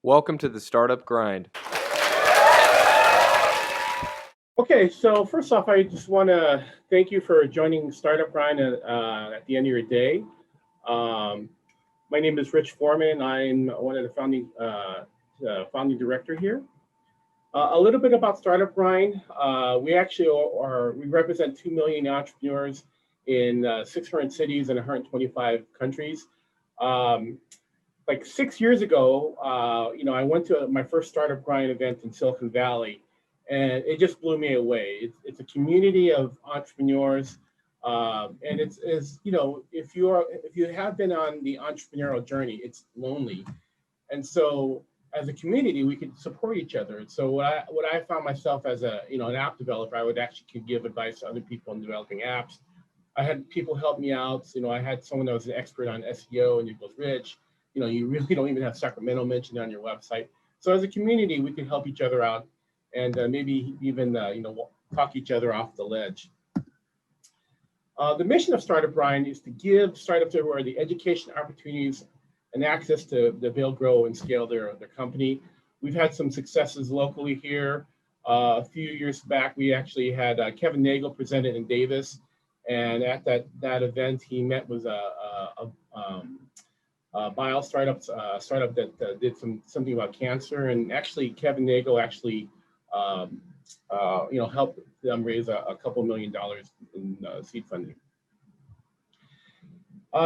Welcome to the Startup Grind. Okay, so first off, I just want to thank you for joining Startup Grind at the end of your day. My name is Rich Foreman. I'm one of the founding director here. A little bit about Startup Grind. We represent 2 million entrepreneurs in 600 cities and 125 countries. Like 6 years ago, I went to my first Startup Grind event in Silicon Valley, and it just blew me away. It's a community of entrepreneurs, and it's if you have been on the entrepreneurial journey, it's lonely, and so as a community we could support each other. So what I found myself as an app developer, I would actually could give advice to other people in developing apps. I had people help me out. I had someone that was an expert on SEO, and he goes, Rich, you really don't even have Sacramento mentioned on your website. So as a community, we can help each other out, and maybe even talk each other off the ledge. The mission of Startup Grind is to give startups everywhere the education opportunities and access to build, grow, and scale their company. We've had some successes locally here. A few years back, we actually had Kevin Nagel presented in Davis, and at that event, he met with a bio startup that did something about cancer, and actually Kevin Nagel actually helped them raise a couple $1 million in seed funding.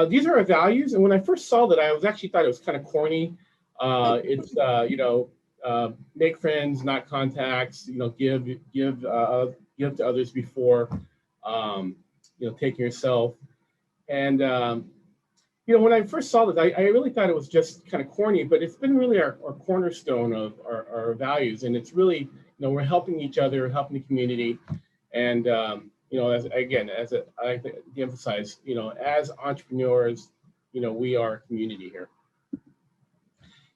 These are our values, and when I first saw that, I thought it was kind of corny. It's make friends, not contacts. Give to others before taking yourself. And when I first saw this, I really thought it was just kind of corny, but it's been really our cornerstone of our values. And it's really, we're helping each other, helping the community. And, I like to emphasize, as entrepreneurs, we are a community here.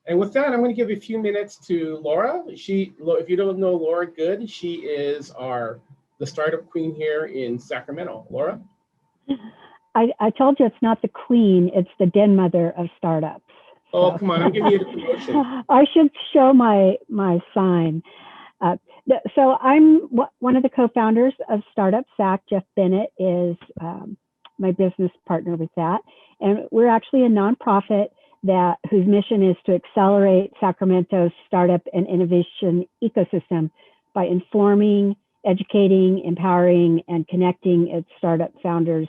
And with that, I'm going to give a few minutes to Laura. If you don't know Laura good, she is the startup queen here in Sacramento. Laura? I told you it's not the queen, it's the den mother of startups. Oh, so. Come on, I'm giving you the promotion. I should show my sign. So I'm one of the co-founders of Startup SAC. Jeff Bennett is my business partner with that. And we're actually a nonprofit whose mission is to accelerate Sacramento's startup and innovation ecosystem by informing, educating, empowering, and connecting its startup founders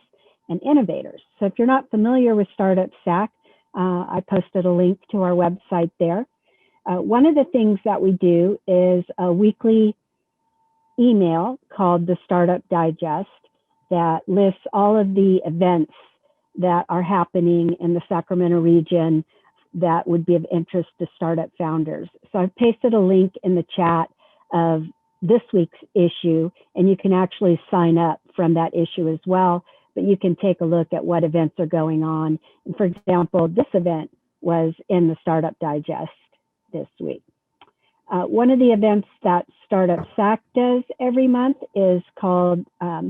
and innovators. So if you're not familiar with Startup SAC, I posted a link to our website there. One of the things that we do is a weekly email called the Startup Digest that lists all of the events that are happening in the Sacramento region that would be of interest to startup founders. So I've pasted a link in the chat of this week's issue, and you can actually sign up from that issue as well. But you can take a look at what events are going on. And for example, this event was in the Startup Digest this week. One of the events that Startup SAC does every month is called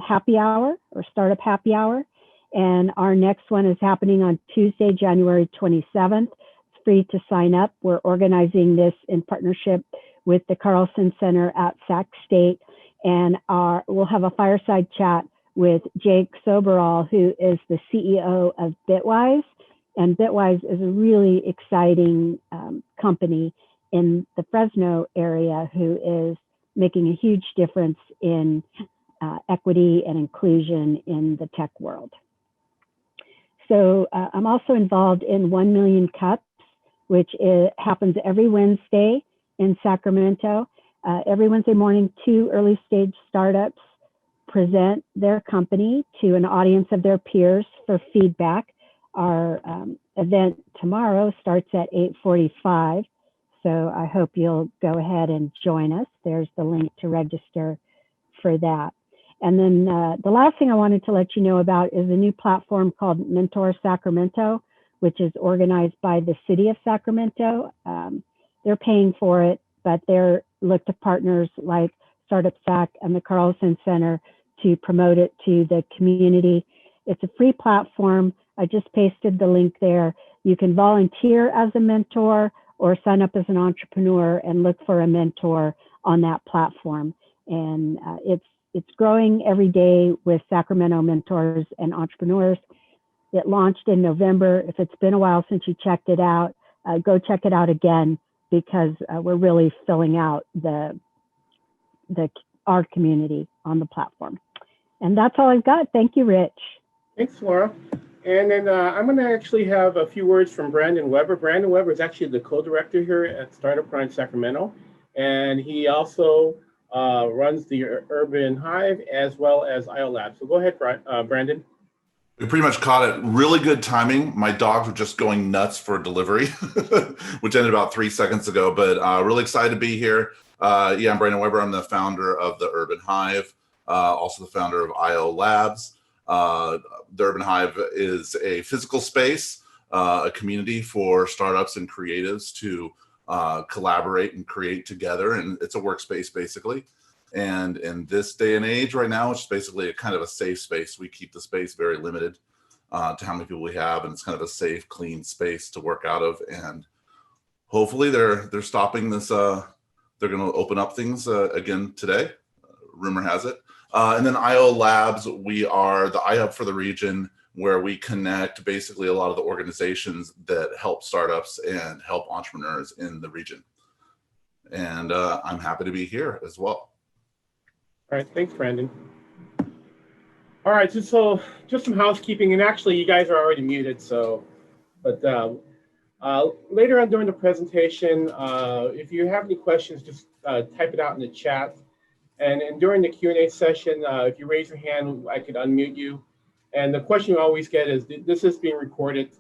Happy Hour or Startup Happy Hour. And our next one is happening on Tuesday, January 27th. It's free to sign up. We're organizing this in partnership with the Carlson Center at Sac State. And we'll have a fireside chat with Jake Soberall, who is the CEO of Bitwise. And Bitwise is a really exciting company in the Fresno area who is making a huge difference in equity and inclusion in the tech world. So I'm also involved in 1 Million Cups, which happens every Wednesday in Sacramento. Every Wednesday morning, 2 early stage startups present their company to an audience of their peers for feedback. Our event tomorrow starts at 8:45, so I hope you'll go ahead and join us. There's the link to register for that. And then the last thing I wanted to let you know about is a new platform called Mentor Sacramento, which is organized by the city of Sacramento. They're paying for it, but they're look to partners like Startup SAC and the Carlson Center to promote it to the community. It's a free platform. I just pasted the link there. You can volunteer as a mentor, or sign up as an entrepreneur and look for a mentor on that platform. And it's growing every day with Sacramento mentors and entrepreneurs. It launched in November. If it's been a while since you checked it out, go check it out again, because we're really filling out our community on the platform. And that's all I've got. Thank you, Rich. Thanks, Laura. And then I'm going to actually have a few words from Brandon Weber. Brandon Weber is actually the co-director here at Startup Grind Sacramento, and he also runs the Urban Hive as well as IO Lab. So go ahead, Brandon. We pretty much caught it. Really good timing. My dogs were just going nuts for delivery, which ended about 3 seconds ago, but really excited to be here. Yeah, I'm Brandon Weber. I'm the founder of the Urban Hive, also the founder of IO Labs. The Urban Hive is a physical space, a community for startups and creatives to collaborate and create together. And it's a workspace, basically. And in this day and age right now, it's basically a kind of a safe space. We keep the space very limited to how many people we have, and it's kind of a safe, clean space to work out of. And hopefully they're stopping this. They're going to open up things again today. Rumor has it. And then IO Labs, we are the iHub for the region, where we connect basically a lot of the organizations that help startups and help entrepreneurs in the region. And I'm happy to be here as well. All right, thanks, Brandon. All right, so just some housekeeping, and actually you guys are already muted, but later on during the presentation, if you have any questions, just type it out in the chat. And during the Q&A session, if you raise your hand, I could unmute you. And the question you always get is, this is being recorded,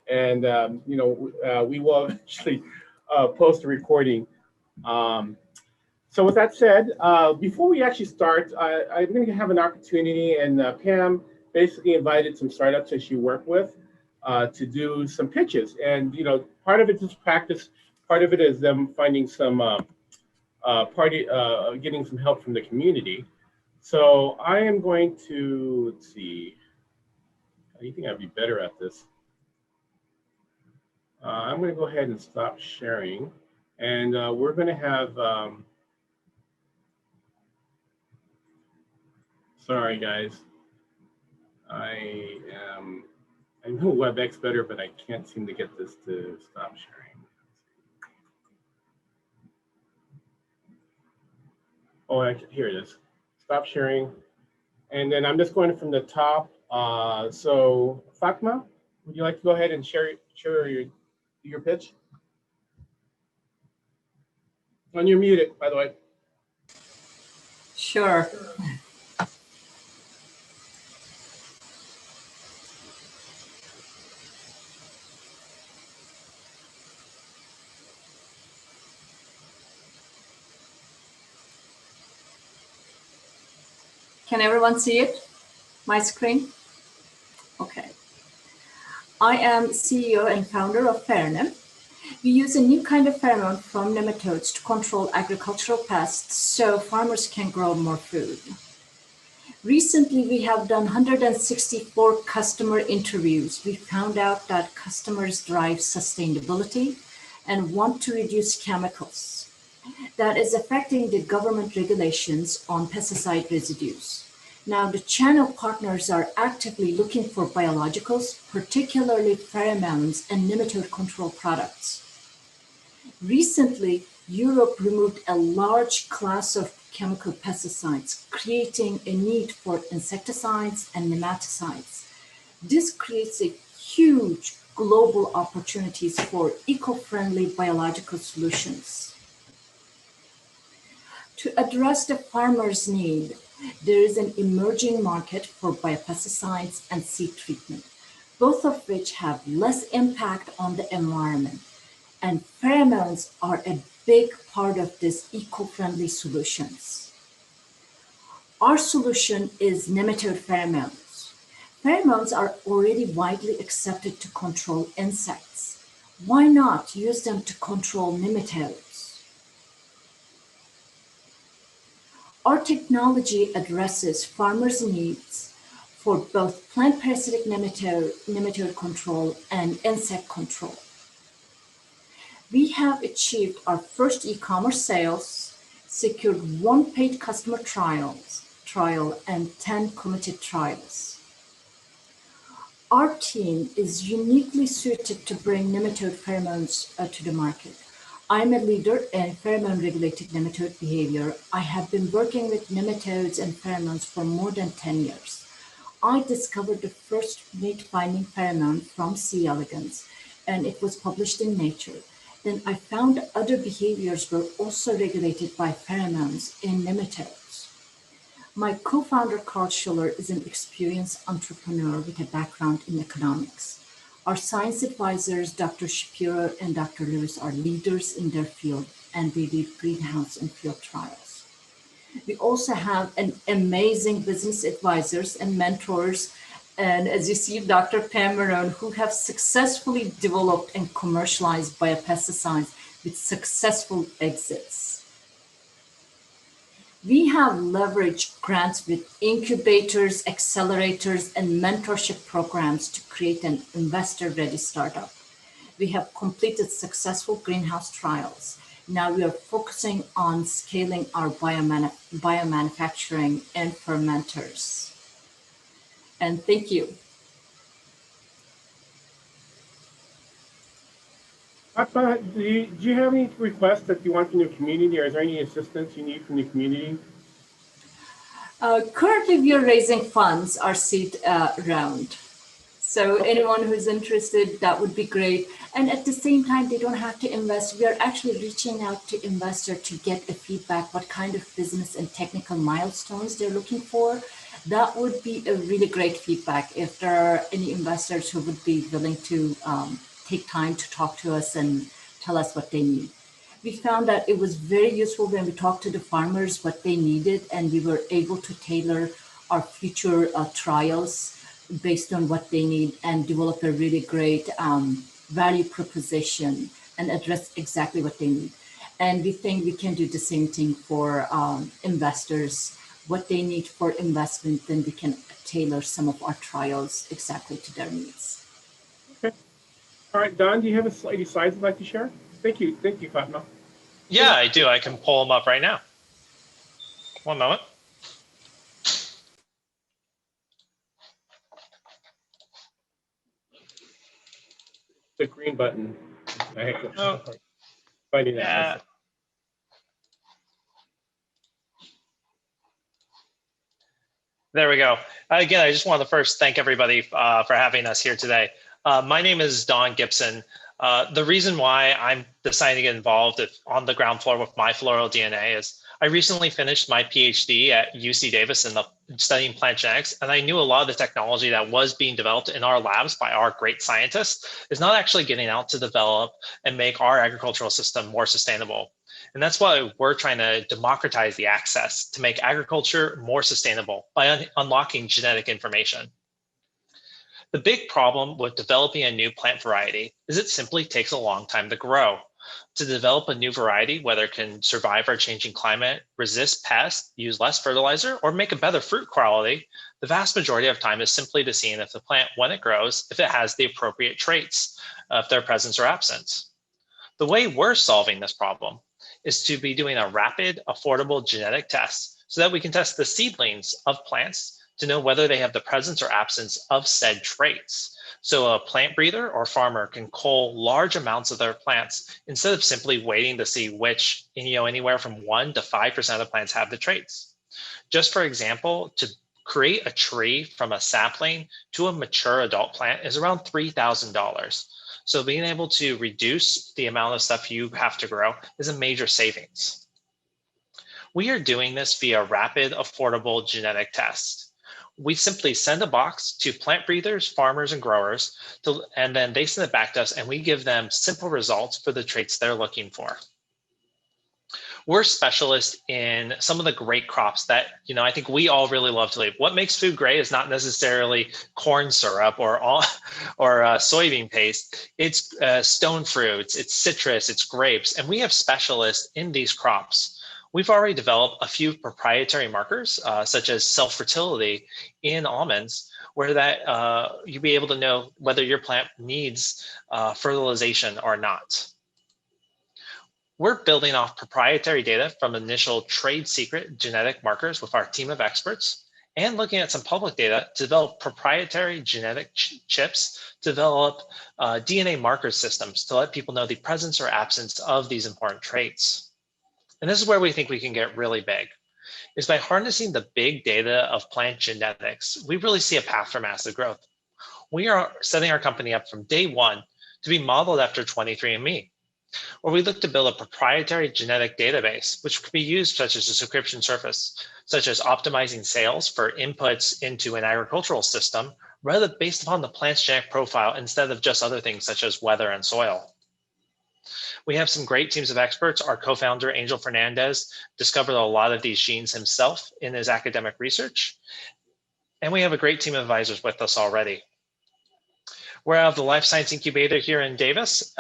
and we will eventually post the recording. So with that said, before we actually start, I'm going to have an opportunity, and Pam basically invited some startups that she worked with to do some pitches. And part of it is practice, part of it is them finding some getting some help from the community. So I am going to, let's see, I think I'd be better at this. I'm going to go ahead and stop sharing, and we're going to have. Sorry, guys. I know WebEx better, but I can't seem to get this to stop sharing. Oh, here it is. Stop sharing. And then I'm just going from the top. So Fatma, would you like to go ahead and share your pitch? And you're muted, by the way. Sure. Can everyone see it? My screen? Okay. I am CEO and founder of Phernem. We use a new kind of pheromone from nematodes to control agricultural pests so farmers can grow more food. Recently, we have done 164 customer interviews. We found out that customers drive sustainability and want to reduce chemicals. That is affecting the government regulations on pesticide residues. Now, the channel partners are actively looking for biologicals, particularly pheromones and nematode control products. Recently, Europe removed a large class of chemical pesticides, creating a need for insecticides and nematicides. This creates a huge global opportunities for eco-friendly biological solutions. To address the farmer's need, there is an emerging market for biopesticides and seed treatment, both of which have less impact on the environment. And pheromones are a big part of this eco-friendly solutions. Our solution is nematode pheromones. Pheromones are already widely accepted to control insects. Why not use them to control nematodes? Our technology addresses farmers' needs for both plant parasitic nematode control and insect control. We have achieved our first e-commerce sales, secured 1 paid customer trial, and 10 committed trials. Our team is uniquely suited to bring nematode pheromones to the market. I'm a leader in pheromone-regulated nematode behavior. I have been working with nematodes and pheromones for more than 10 years. I discovered the first mate-binding pheromone from C. elegans, and it was published in Nature. Then I found other behaviors were also regulated by pheromones in nematodes. My co-founder, Carl Schuller, is an experienced entrepreneur with a background in economics. Our science advisors, Dr. Shapiro and Dr. Lewis, are leaders in their field, and they lead greenhouse and field trials. We also have an amazing business advisors and mentors, and as you see, Dr. Pam Marrone, who have successfully developed and commercialized biopesticides with successful exits. We have leveraged grants with incubators, accelerators, and mentorship programs to create an investor-ready startup. We have completed successful greenhouse trials. Now we are focusing on scaling our biomanufacturing and fermenters. And thank you. Do you have any requests that you want from the community, or is there any assistance you need from the community? Currently, we are raising funds, our seed round. So anyone who's interested, that would be great. And at the same time, they don't have to invest. We are actually reaching out to investors to get a feedback, what kind of business and technical milestones they're looking for. That would be a really great feedback if there are any investors who would be willing to take time to talk to us and tell us what they need. We found that it was very useful when we talked to the farmers what they needed, and we were able to tailor our future trials based on what they need and develop a really great value proposition and address exactly what they need. And we think we can do the same thing for investors, what they need for investment, then we can tailor some of our trials exactly to their needs. Okay. All right, Don, do you have any slides you'd like to share? Thank you, Fatma. Yeah, I do. I can pull them up right now. One moment. The green button. Oh, Finding that. yeah. There we go. Again, I just want to first thank everybody for having us here today. My name is Don Gibson. The reason why I'm deciding to get involved on the ground floor with my floral DNA is I recently finished my PhD at UC Davis studying plant genetics, and I knew a lot of the technology that was being developed in our labs by our great scientists is not actually getting out to develop and make our agricultural system more sustainable. And that's why we're trying to democratize the access to make agriculture more sustainable by unlocking genetic information. The big problem with developing a new plant variety is it simply takes a long time to grow. To develop a new variety, whether it can survive our changing climate, resist pests, use less fertilizer, or make a better fruit quality, the vast majority of time is simply to see if the plant, when it grows, if it has the appropriate traits, if they're present or absent. The way we're solving this problem is to be doing a rapid, affordable genetic test so that we can test the seedlings of plants to know whether they have the presence or absence of said traits. So a plant breeder or farmer can cull large amounts of their plants instead of simply waiting to see which, anywhere from 1% to 5% of the plants have the traits. Just for example, to create a tree from a sapling to a mature adult plant is around $3,000. So being able to reduce the amount of stuff you have to grow is a major savings. We are doing this via rapid, affordable genetic tests. We simply send a box to plant breeders, farmers, and growers, and then they send it back to us, and we give them simple results for the traits they're looking for. We're specialists in some of the great crops that, I think we all really love to eat. What makes food great is not necessarily corn syrup or soybean paste. It's stone fruits, it's citrus, it's grapes, and we have specialists in these crops. We've already developed a few proprietary markers, such as self-fertility in almonds, where that you'll be able to know whether your plant needs fertilization or not. We're building off proprietary data from initial trade secret genetic markers with our team of experts and looking at some public data to develop proprietary genetic chips, develop DNA marker systems to let people know the presence or absence of these important traits. And this is where we think we can get really big, is by harnessing the big data of plant genetics, we really see a path for massive growth. We are setting our company up from day one to be modeled after 23andMe, where we look to build a proprietary genetic database, which could be used such as a subscription service, such as optimizing sales for inputs into an agricultural system, rather based upon the plant's genetic profile instead of just other things such as weather and soil. We have some great teams of experts. Our co-founder, Angel Fernandez, discovered a lot of these genes himself in his academic research. And we have a great team of advisors with us already. We're out of the Life Science Incubator here in Davis.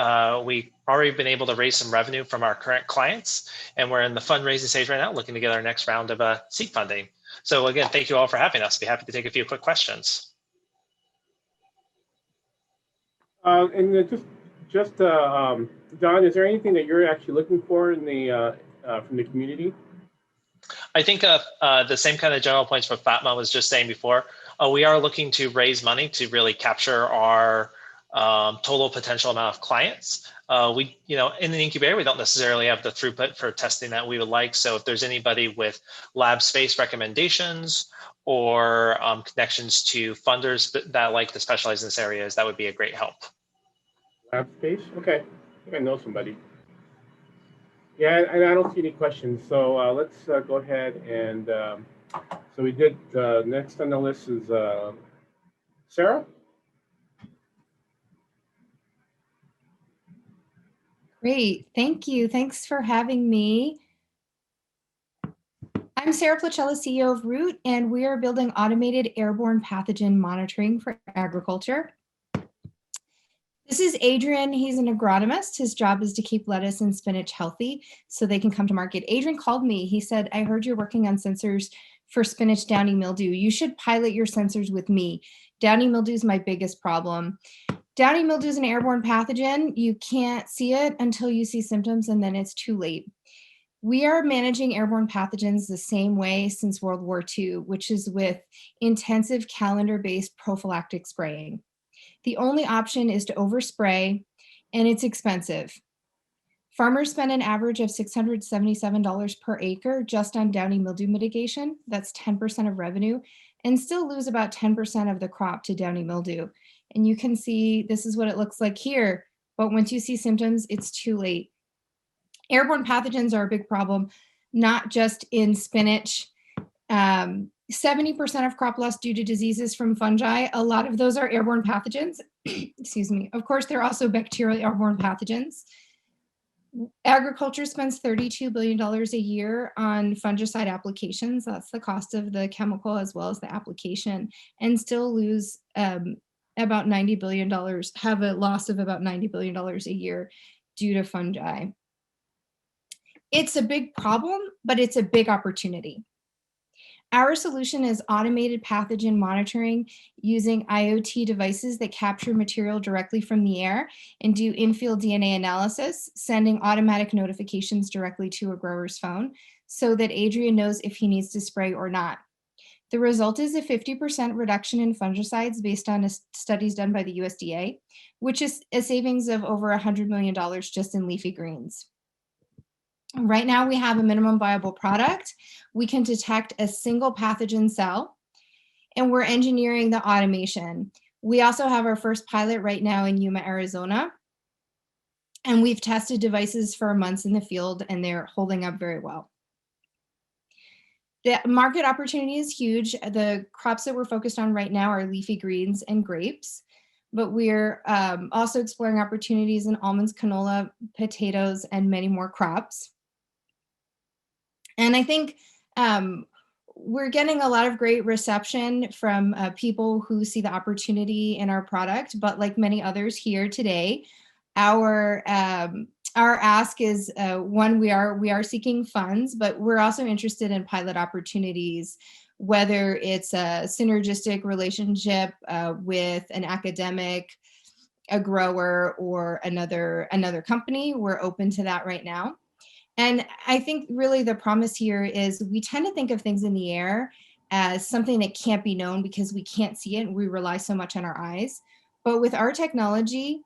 We've already been able to raise some revenue from our current clients, and we're in the fundraising stage right now, looking to get our next round of seed funding. So again, thank you all for having us. Be happy to take a few quick questions. Don, is there anything that you're actually looking for in the from the community? I think the same kind of general points what Fatma was just saying before. We are looking to raise money to really capture our total potential amount of clients. In the incubator, we don't necessarily have the throughput for testing that we would like. So if there's anybody with lab space recommendations or connections to funders that like to specialize in this areas, that would be a great help. Lab space? Okay, I think I know somebody. Yeah, and I don't see any questions. So let's go ahead and so we did, next on the list is Sarah. Great, thank you. Thanks for having me. I'm Sarah Placella, CEO of Root, and we are building automated airborne pathogen monitoring for agriculture. This is Adrian. He's an agronomist. His job is to keep lettuce and spinach healthy so they can come to market. Adrian called me. He said, I heard you're working on sensors for spinach downy mildew. You should pilot your sensors with me. Downy mildew is my biggest problem. Downy mildew is an airborne pathogen. You can't see it until you see symptoms, and then it's too late. We are managing airborne pathogens the same way since World War II, which is with intensive calendar-based prophylactic spraying. The only option is to overspray, and it's expensive. Farmers spend an average of $677 per acre just on downy mildew mitigation. That's 10% of revenue, and still lose about 10% of the crop to downy mildew. And you can see this is what it looks like here, but once you see symptoms, it's too late. Airborne pathogens are a big problem, not just in spinach. 70% of crop loss due to diseases from fungi. A lot of those are airborne pathogens. Excuse me. Of course, they're also bacterial airborne pathogens. Agriculture spends $32 billion a year on fungicide applications. That's the cost of the chemical as well as the application, and still lose about $90 billion, have a loss of about $90 billion a year due to fungi. It's a big problem, but it's a big opportunity. Our solution is automated pathogen monitoring using IoT devices that capture material directly from the air and do in-field DNA analysis, sending automatic notifications directly to a grower's phone so that Adrian knows if he needs to spray or not. The result is a 50% reduction in fungicides based on studies done by the USDA, which is a savings of over $100 million just in leafy greens. Right now, we have a minimum viable product. We can detect a single pathogen cell, and we're engineering the automation. We also have our first pilot right now in Yuma, Arizona, and we've tested devices for months in the field, and they're holding up very well. The market opportunity is huge. The crops that we're focused on right now are leafy greens and grapes, but we're also exploring opportunities in almonds, canola, potatoes, and many more crops. And I think we're getting a lot of great reception from people who see the opportunity in our product, but like many others here today, our ask is one, we are seeking funds, but we're also interested in pilot opportunities, whether it's a synergistic relationship with an academic, a grower, or another company. We're open to that right now. And I think really the promise here is we tend to think of things in the air as something that can't be known because we can't see it and we rely so much on our eyes. But with our technology,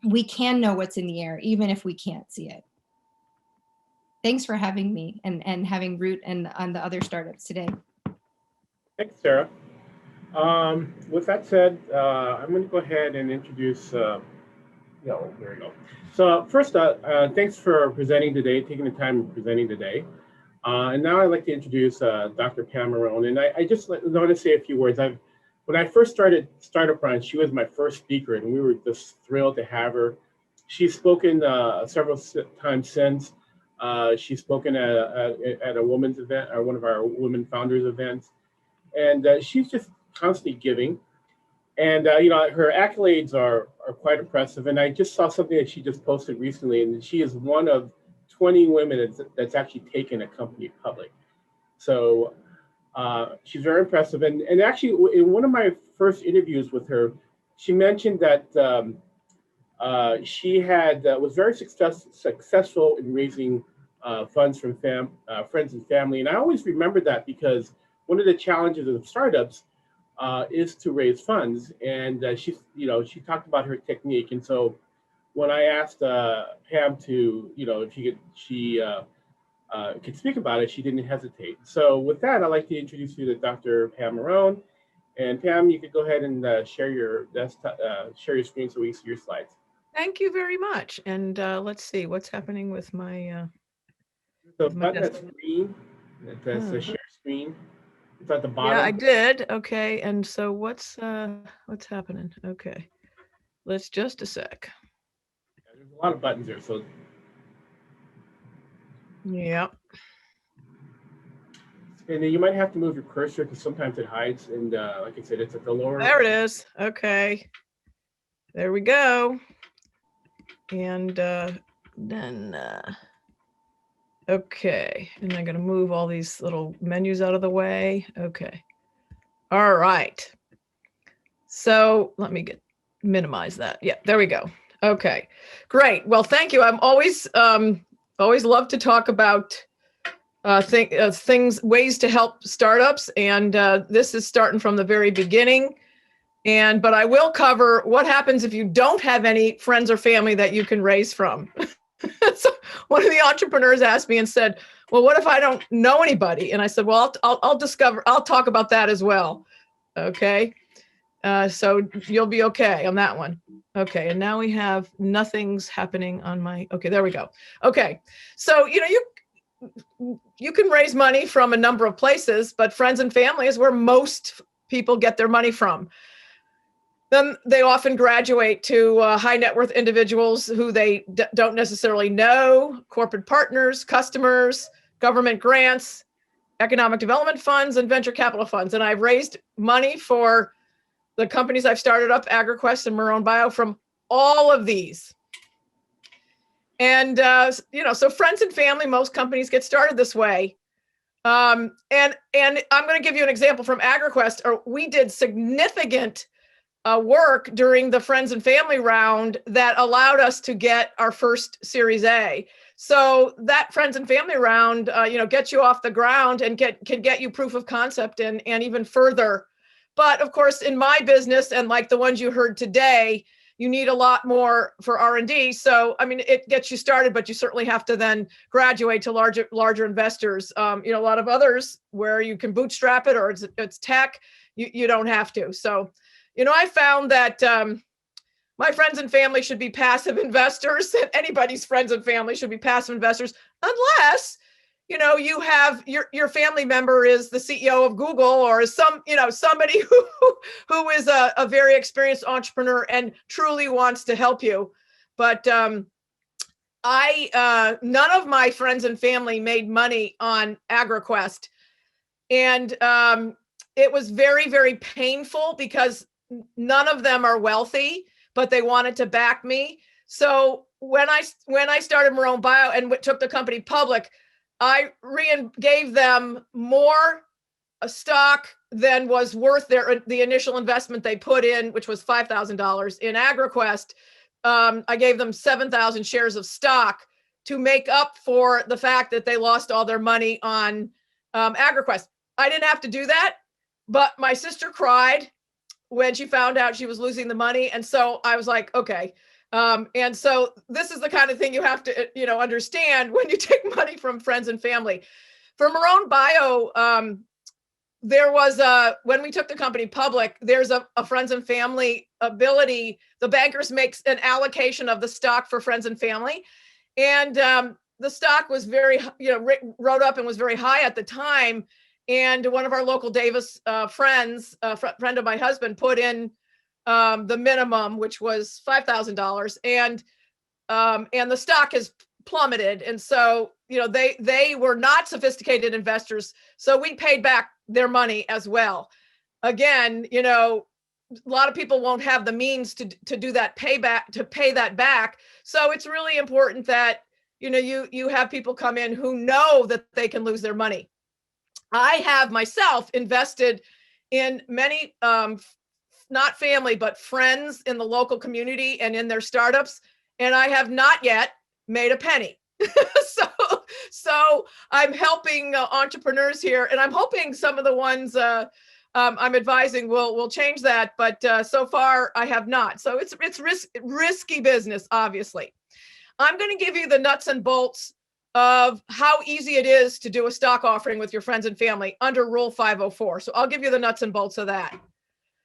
we can know what's in the air, even if we can't see it. Thanks for having me and having Root and on the other startups today. Thanks, Sarah. With that said, I'm going to go ahead and introduce, there we go. So first, thanks for presenting today, taking the time and presenting today. And now I'd like to introduce Dr. Pam Marrone. And I just want to say a few words. When I first started Startup Run, she was my first speaker, and we were just thrilled to have her. She's spoken several times since. She's spoken at a women's event, or one of our women founders events. And she's just constantly giving. And her accolades are quite impressive. And I just saw something that she just posted recently, and she is one of 20 women that's actually taken a company public. So she's very impressive. And actually, in one of my first interviews with her, she mentioned that she was very successful in raising funds from friends and family. And I always remember that because one of the challenges of startups is to raise funds. And she talked about her technique. And so when I asked Pam to, if she could speak about it, she didn't hesitate. So with that, I'd like to introduce you to Dr. Pam Marrone. And Pam, you could go ahead and share your desktop, share your screen so we can see your slides. Thank you very much. And let's see what's happening with my. So button that screen, that's the share screen. It's at the bottom. Yeah, I did. Okay, and so what's happening? Okay, let's just a sec. There's a lot of buttons there, so. Yeah. And then you might have to move your cursor because sometimes it hides. And like I said, it's at the lower. There it is. Okay. There we go. And then, okay. And I'm going to move all these little menus out of the way. Okay. All right. So let me minimize that. Yeah, there we go. Okay, great. Well, thank you. I'm always love to talk about ways to help startups. And this is starting from the very beginning. But I will cover what happens if you don't have any friends or family that you can raise from. So one of the entrepreneurs asked me and said, well, what if I don't know anybody? And I said, well, I'll talk about that as well. Okay. So you'll be okay on that one. Okay. And now we have nothing's happening on my, okay, there we go. Okay. So, you can raise money from a number of places, but friends and family is where most people get their money from. Then they often graduate to high net worth individuals who they don't necessarily know, corporate partners, customers, government grants, economic development funds, and venture capital funds. And I've raised money for the companies I've started up, AgriQuest and Marrone Bio, from all of these. And, so friends and family, most companies get started this way. And I'm going to give you an example from AgriQuest. We did significant work during the friends and family round that allowed us to get our first Series A. So that friends and family round, gets you off the ground and can get you proof of concept and even further. But of course, in my business and like the ones you heard today, you need a lot more for R&D. So, it gets you started, but you certainly have to then graduate to larger investors. A lot of others where you can bootstrap it or it's tech, you don't have to. So, I found that my friends and family should be passive investors. Anybody's friends and family should be passive investors, unless, you have your family member is the CEO of Google or somebody who is a very experienced entrepreneur and truly wants to help you. But none of my friends and family made money on AgriQuest. And it was very, very painful because none of them are wealthy, but they wanted to back me. So when I started Marrone Bio and took the company public, I gave them more stock than was worth the initial investment they put in, which was $5,000 in AgriQuest. I gave them 7,000 shares of stock to make up for the fact that they lost all their money on AgriQuest. I didn't have to do that, but my sister cried when she found out she was losing the money. And so I was like, okay. And so this is the kind of thing you have to, understand when you take money from friends and family. For Marrone Bio, there was when we took the company public, there's a friends and family ability. The bankers makes an allocation of the stock for friends and family. And the stock was very, wrote up and was very high at the time. And one of our local Davis friends, friend of my husband, put in the minimum, which was $5,000, and the stock has plummeted. And so, they were not sophisticated investors, so we paid back their money as well. Again, a lot of people won't have the means to do that payback, to pay that back. So it's really important that you have people come in who know that they can lose their money. I have myself invested in many, not family, but friends in the local community and in their startups, and I have not yet made a penny. So I'm helping entrepreneurs here, and I'm hoping some of the ones I'm advising will change that. But so far, I have not. So it's risky business, obviously. I'm going to give you the nuts and bolts of how easy it is to do a stock offering with your friends and family under Rule 504. So I'll give you the nuts and bolts of that.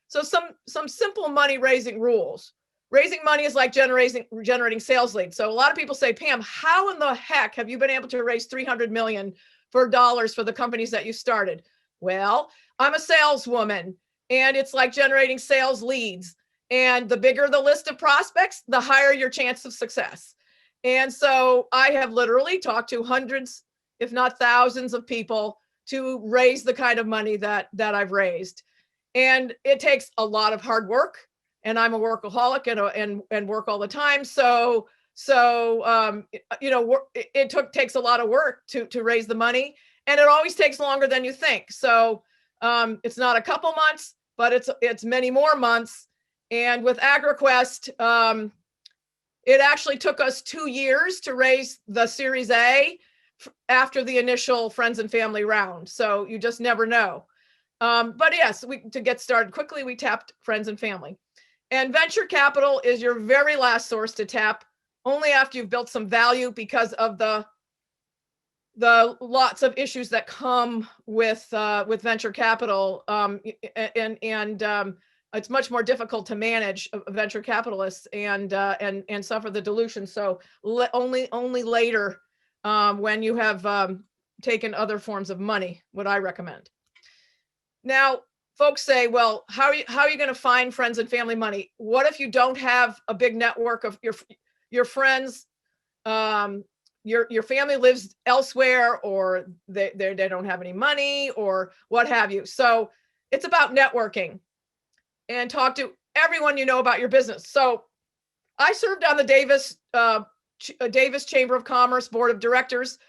So some simple money raising rules. Raising money is like generating sales leads. So a lot of people say, Pam, how in the heck have you been able to raise $300 million for the companies that you started? Well, I'm a saleswoman, and it's like generating sales leads. And the bigger the list of prospects, the higher your chance of success. And so I have literally talked to hundreds, if not thousands of people to raise the kind of money that I've raised. And it takes a lot of hard work. And I'm a workaholic and work all the time. So it takes a lot of work to raise the money, and it always takes longer than you think. So it's not a couple months, but it's many more months. And with AgriQuest, it actually took us 2 years to raise the Series A after the initial friends and family round. So you just never know. But yes, to get started quickly, we tapped friends and family. And venture capital is your very last source to tap, only after you've built some value, because of the lots of issues that come with venture capital, and it's much more difficult to manage venture capitalists and suffer the dilution. So only later, when you have taken other forms of money, would I recommend. Now, folks say, well, how are you going to find friends and family money? What if you don't have a big network of your friends? Your family lives elsewhere, or they don't have any money, or what have you. So it's about networking and talk to everyone you know about your business. So I served on the Davis Chamber of Commerce Board of Directors.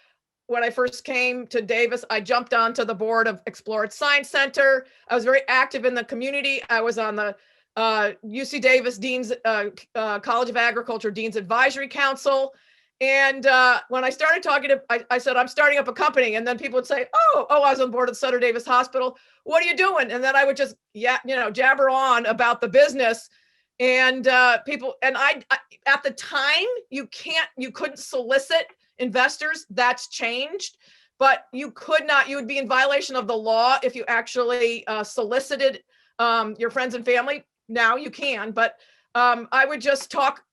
When I first came to Davis, I jumped onto the board of Explored Science Center. I was very active in the community. I was on the UC Davis Dean's College of Agriculture Dean's Advisory Council. And when I started talking I said, I'm starting up a company. And then people would say, oh, I was on board of Sutter Davis Hospital. What are you doing? And then I would just, jabber on about the business. And people, and I at the time, you couldn't solicit investors. That's changed, but you would be in violation of the law if you actually solicited your friends and family. Now you can, but I would just talk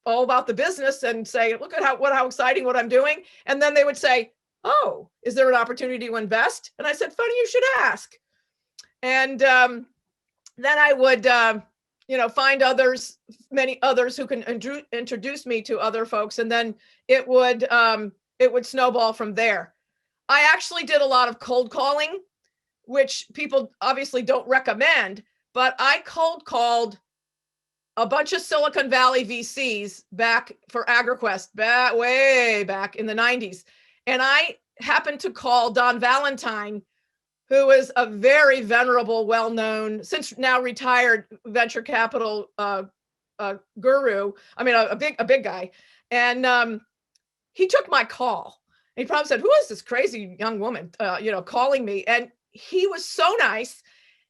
all about the business and say, look at how exciting what I'm doing. And then they would say, oh, is there an opportunity to invest? And I said, funny, you should ask. And then I would, find many others who can introduce me to other folks. And then it would snowball from there. I actually did a lot of cold calling, which people obviously don't recommend, but I cold called a bunch of Silicon Valley VCs back for AgriQuest, way back in the 90s. And I happened to call Don Valentine, who is a very venerable, well-known, since now retired venture capital guru. I mean, a big guy. And he took my call. He probably said, who is this crazy young woman, calling me? And he was so nice.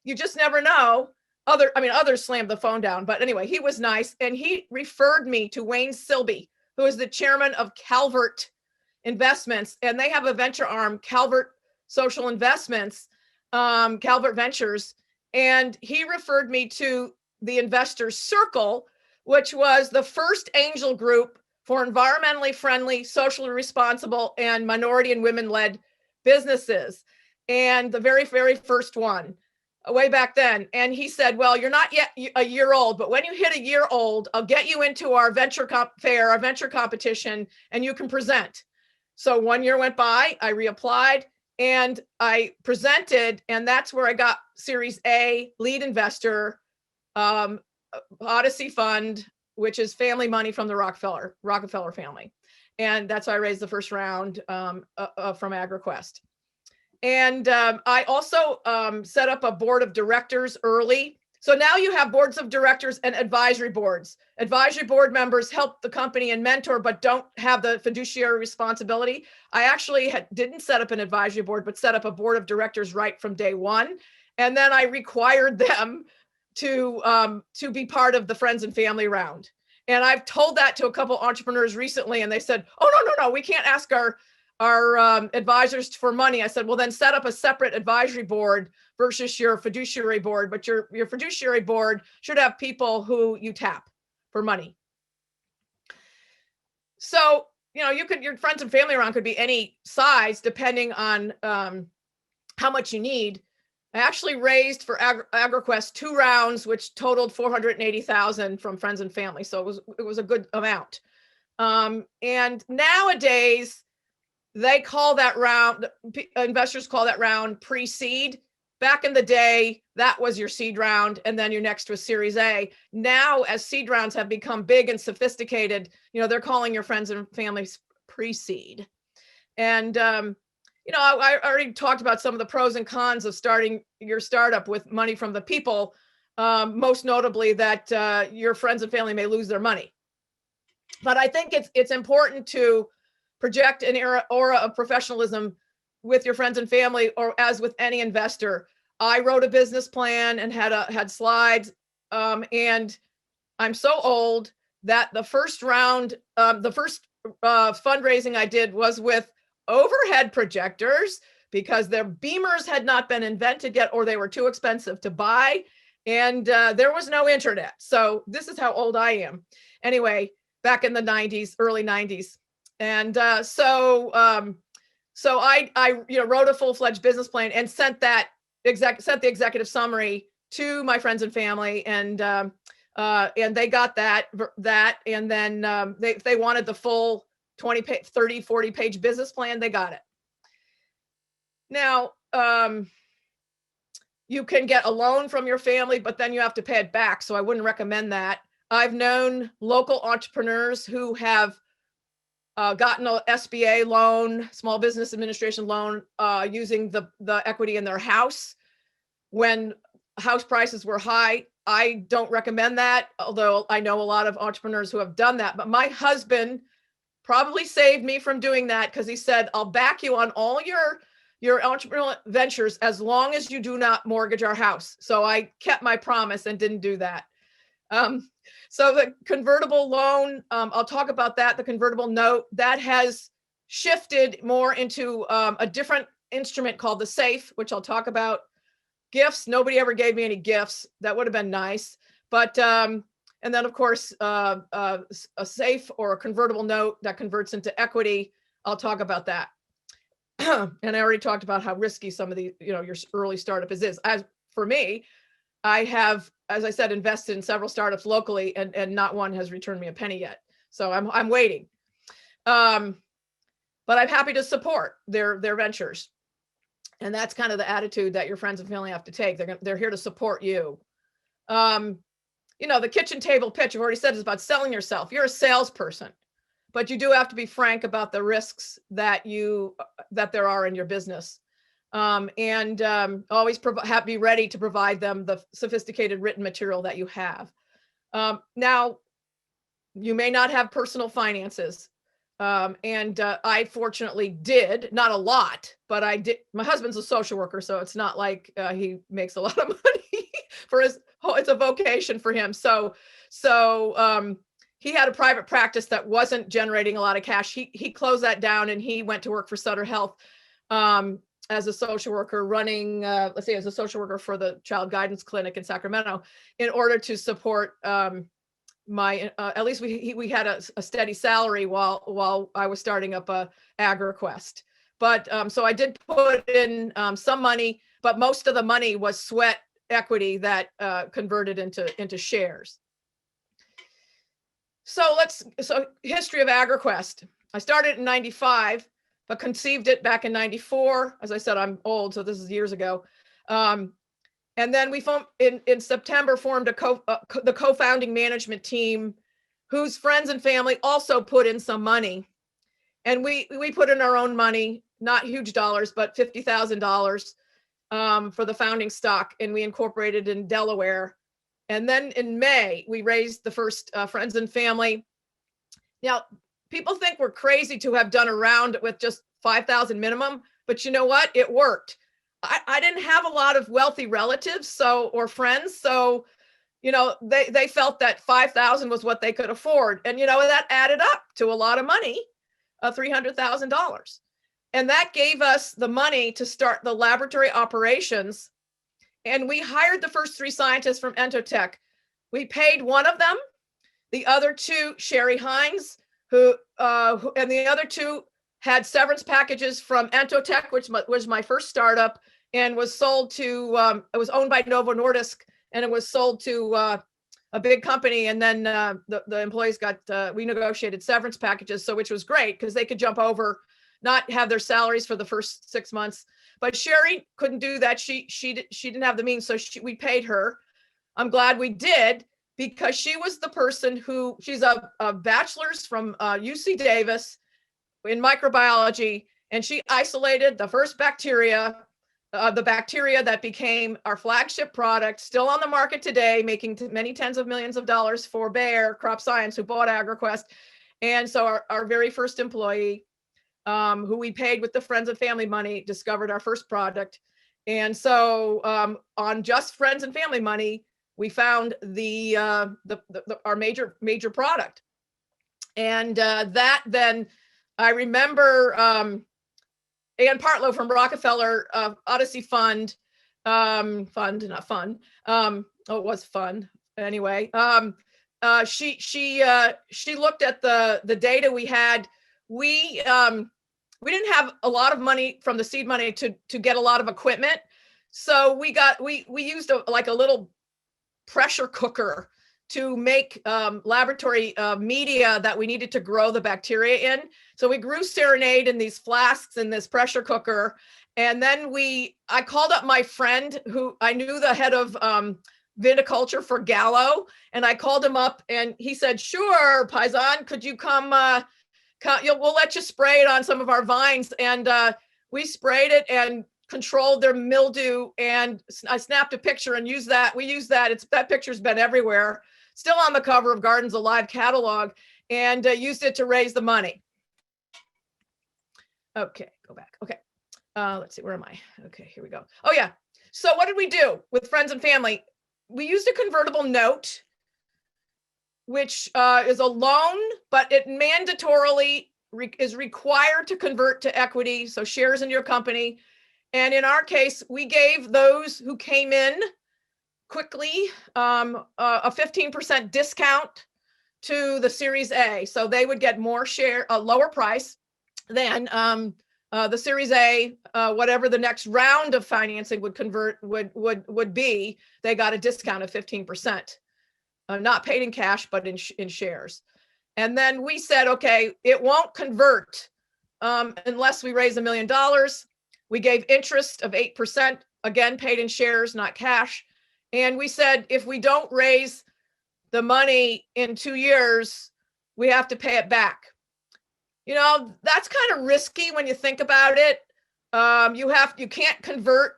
You just never know. Others slammed the phone down, but anyway, he was nice. And he referred me to Wayne Silby, who is the chairman of Calvert Investments. And they have a venture arm, Calvert Social Investments, Calvert Ventures. And he referred me to the Investor Circle, which was the first angel group for environmentally friendly, socially responsible, and minority and women-led businesses. And the very, very first one, way back then. And he said, well, you're not yet a year old, but when you hit a year old, I'll get you into our venture fair, our venture competition, and you can present. So 1 year went by, I reapplied, and I presented, and that's where I got Series A, lead investor, Odyssey Fund, which is family money from the Rockefeller family. And that's how I raised the first round from AgriQuest. And I also set up a board of directors early. So now you have boards of directors and advisory boards. Advisory board members help the company and mentor, but don't have the fiduciary responsibility. I actually didn't set up an advisory board, but set up a board of directors right from day one. And then I required them to be part of the friends and family round. And I've told that to a couple entrepreneurs recently, and they said, oh, no, we can't ask our advisors for money. I said, well, then set up a separate advisory board versus your fiduciary board. But your fiduciary board should have people who you tap for money. So, your friends and family round could be any size depending on how much you need. I actually raised for AgriQuest 2 rounds, which totaled $480,000 from friends and family. So it was a good amount. And nowadays, they call that round, investors call that round pre-seed. Back in the day, that was your seed round, and then your next was Series A. Now, as seed rounds have become big and sophisticated, they're calling your friends and families pre-seed. And I already talked about some of the pros and cons of starting your startup with money from the people, most notably that your friends and family may lose their money. But I think it's important to project an aura of professionalism with your friends and family, or as with any investor. I wrote a business plan and had slides, and I'm so old that the first round, the first fundraising I did was with overhead projectors, because their beamers had not been invented yet, or they were too expensive to buy, and there was no internet. So this is how old I am. Anyway, back in the 90s, early 90s. And so I wrote a full-fledged business plan and sent the executive summary to my friends and family, and they got that, and then if they wanted the full 20, 30, 40 page business plan, they got it. Now, you can get a loan from your family, but then you have to pay it back. So I wouldn't recommend that. I've known local entrepreneurs who have gotten a SBA loan, Small Business Administration loan, using the equity in their house when house prices were high. I don't recommend that, although I know a lot of entrepreneurs who have done that. But my husband probably saved me from doing that, because he said, I'll back you on all your entrepreneurial ventures as long as you do not mortgage our house. So I kept my promise and didn't do that. So the convertible loan, I'll talk about that. The convertible note, that has shifted more into a different instrument called the SAFE, which I'll talk about. Gifts, nobody ever gave me any gifts. That would have been nice. But and then, of course, a SAFE or a convertible note that converts into equity. I'll talk about that. And I already talked about how risky some of the, your early startup is. As for me, I have, as I said, invested in several startups locally, and not one has returned me a penny yet. So I'm waiting. But I'm happy to support their ventures. And that's kind of the attitude that your friends and family have to take. They're here to support you. The kitchen table pitch, I've already said, is about selling yourself. You're a salesperson, but you do have to be frank about the risks that there are in your business. And always be ready to provide them the sophisticated written material that you have. Now, you may not have personal finances. I fortunately did, not a lot, but I did. My husband's a social worker, so it's not like he makes a lot of money for his, it's a vocation for him. So he had a private practice that wasn't generating a lot of cash. He closed that down and he went to work for Sutter Health as a social worker, running, let's say, as a social worker for the Child Guidance Clinic in Sacramento, in order to support my, at least we had a steady salary while I was starting up a AgriQuest. But so I did put in some money, but most of the money was sweat equity that converted into shares. So history of AgriQuest. I started in 95, but conceived it back in 94. As I said, I'm old, so this is years ago. And then we formed, in September, formed the co-founding management team, whose friends and family also put in some money. And we put in our own money, not huge dollars, but $50,000 for the founding stock, and we incorporated in Delaware. And then in May, we raised the first friends and family. Now, people think we're crazy to have done a round with just 5,000 minimum, but you know what? It worked. I didn't have a lot of wealthy relatives or friends. So, they felt that 5,000 was what they could afford. And, that added up to a lot of money, $300,000. And that gave us the money to start the laboratory operations. And we hired the first 3 scientists from Entotech. We paid one of them, the other 2, Sherry Hines, and the other 2 had severance packages from Entotech, which was my first startup, and was sold to, it was owned by Novo Nordisk, and it was sold to a big company. And then the employees we negotiated severance packages, which was great because they could jump over, not have their salaries for the first 6 months. But Sherry couldn't do that. She didn't have the means, so we paid her. I'm glad we did, because she was the person she's a bachelor's from UC Davis in microbiology, and she isolated the first bacteria, the bacteria that became our flagship product, still on the market today, making many tens of millions of dollars for Bayer Crop Science, who bought AgriQuest. And so our very first employee, who we paid with the friends and family money, discovered our first product. And so on just friends and family money, we found our major product. And that then, I remember Ann Partlow from Rockefeller Odyssey Fund, not fun. It was fun anyway. She looked at the data we had. We didn't have a lot of money from the seed money to get a lot of equipment, so we used a little pressure cooker to make laboratory media that we needed to grow the bacteria in. So we grew Serenade in these flasks in this pressure cooker. And then I called up my friend who I knew, the head of viticulture for Gallo. And I called him up and he said, "Sure, Paisan, could you come, we'll let you spray it on some of our vines." And we sprayed it and controlled their mildew. And I snapped a picture and used that. We used that. That picture's been everywhere, still on the cover of Gardens Alive catalog, and used it to raise the money. Okay, go back. Okay, let's see, where am I? Okay, here we go. Oh yeah, so what did we do with friends and family? We used a convertible note, which is a loan, but it mandatorily is required to convert to equity, so shares in your company. And in our case, we gave those who came in quickly a 15% discount to the Series A, so they would get a lower price than the Series A, whatever the next round of financing would be. They got a discount of 15%, not paid in cash, but in shares. And then we said, okay, it won't convert unless we raise $1 million. We gave interest of 8%, again, paid in shares, not cash. And we said, if we don't raise the money in 2 years, we have to pay it back. That's kind of risky when you think about it. You can't convert.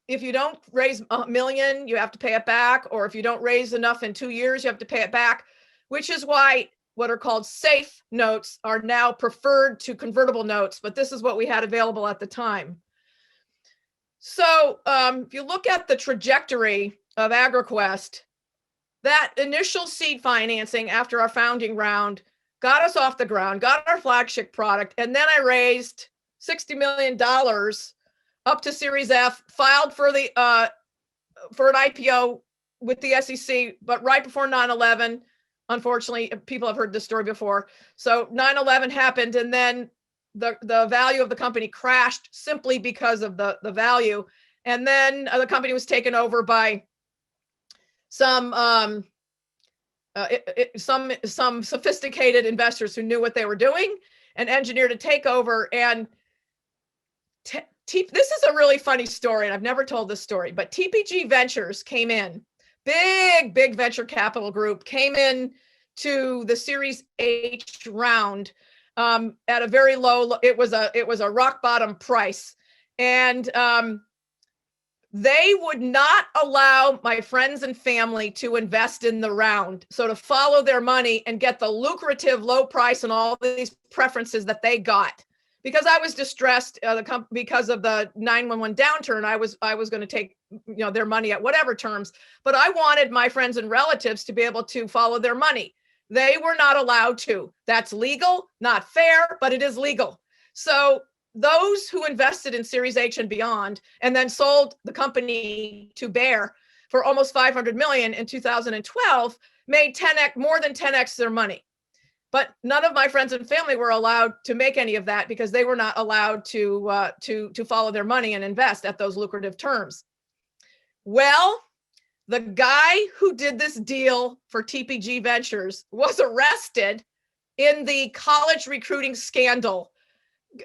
If you don't raise $1 million, you have to pay it back. Or if you don't raise enough in 2 years, you have to pay it back, which is why what are called safe notes are now preferred to convertible notes, but this is what we had available at the time. So if you look at the trajectory of AgriQuest, that initial seed financing after our founding round got us off the ground, got our flagship product, and then I raised $60 million up to Series F, filed for the for an IPO with the SEC, but right before 9/11, unfortunately, people have heard this story before. So 9/11 happened, and then the value of the company crashed simply because of the value, and then the company was taken over by some sophisticated investors who knew what they were doing and engineered a takeover. And this is a really funny story, and I've never told this story, but TPG Ventures came in, big venture capital group, came in to the Series H round at a very low. It was a rock bottom price, and they would not allow my friends and family to invest in the round. So to follow their money and get the lucrative low price and all these preferences that they got. Because I was distressed because of the 9/11 downturn, I was going to take their money at whatever terms, but I wanted my friends and relatives to be able to follow their money. They were not allowed to. That's legal, not fair, but it is legal. So those who invested in Series H and beyond, and then sold the company to Bayer for almost $500 million in 2012, made more than 10x their money. But none of my friends and family were allowed to make any of that because they were not allowed to follow their money and invest at those lucrative terms. Well, the guy who did this deal for TPG Ventures was arrested in the college recruiting scandal,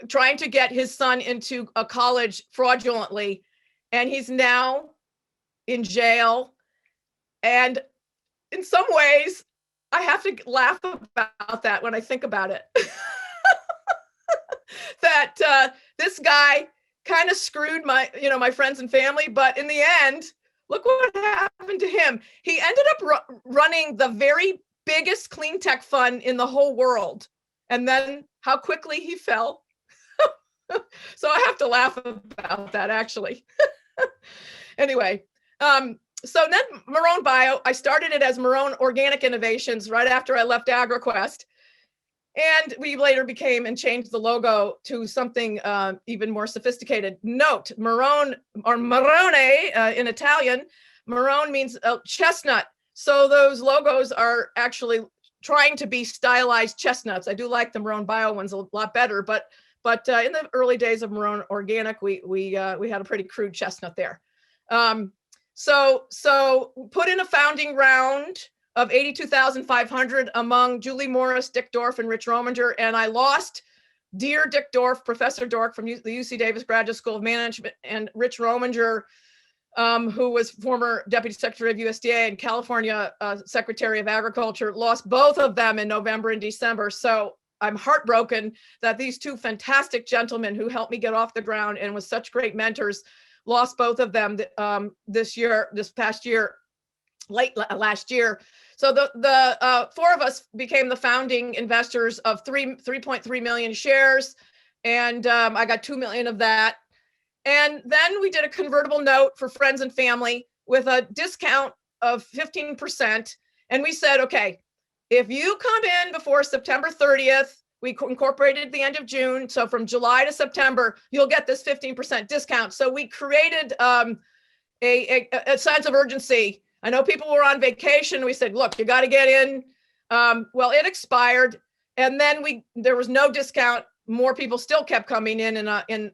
trying to get his son into a college fraudulently, and he's now in jail. And in some ways, I have to laugh about that when I think about it. That this guy kind of screwed my friends and family, but in the end, look what happened to him. He ended up running the very biggest clean tech fund in the whole world, and then how quickly he fell. So I have to laugh about that, actually. Anyway, so then Marrone Bio, I started it as Marrone Organic Innovations right after I left AgriQuest. And we later became and changed the logo to something even more sophisticated. Note, Marrone, or Marrone in Italian, Marrone means chestnut. So those logos are actually trying to be stylized chestnuts. I do like the Marrone Bio ones a lot better, but in the early days of Marrone Organic, we had a pretty crude chestnut there. So put in a founding round of 82,500 among Julie Morris, Dick Dorff, and Rich Rominger, and I lost dear Dick Dorff, Professor Dorff from the UC Davis Graduate School of Management, and Rich Rominger, who was former Deputy Secretary of USDA and California Secretary of Agriculture, lost both of them in November and December. So I'm heartbroken that these two fantastic gentlemen who helped me get off the ground and was such great mentors lost both of them this past year, late last year. So the four of us became the founding investors of 3.3 million shares, and I got 2 million of that. And then we did a convertible note for friends and family with a discount of 15%. And we said, okay, if you come in before September 30th, we incorporated at the end of June. So from July to September, you'll get this 15% discount. So we created a sense of urgency. I know people were on vacation. We said, look, you got to get in. Well, it expired. And then there was no discount. More people still kept coming in. And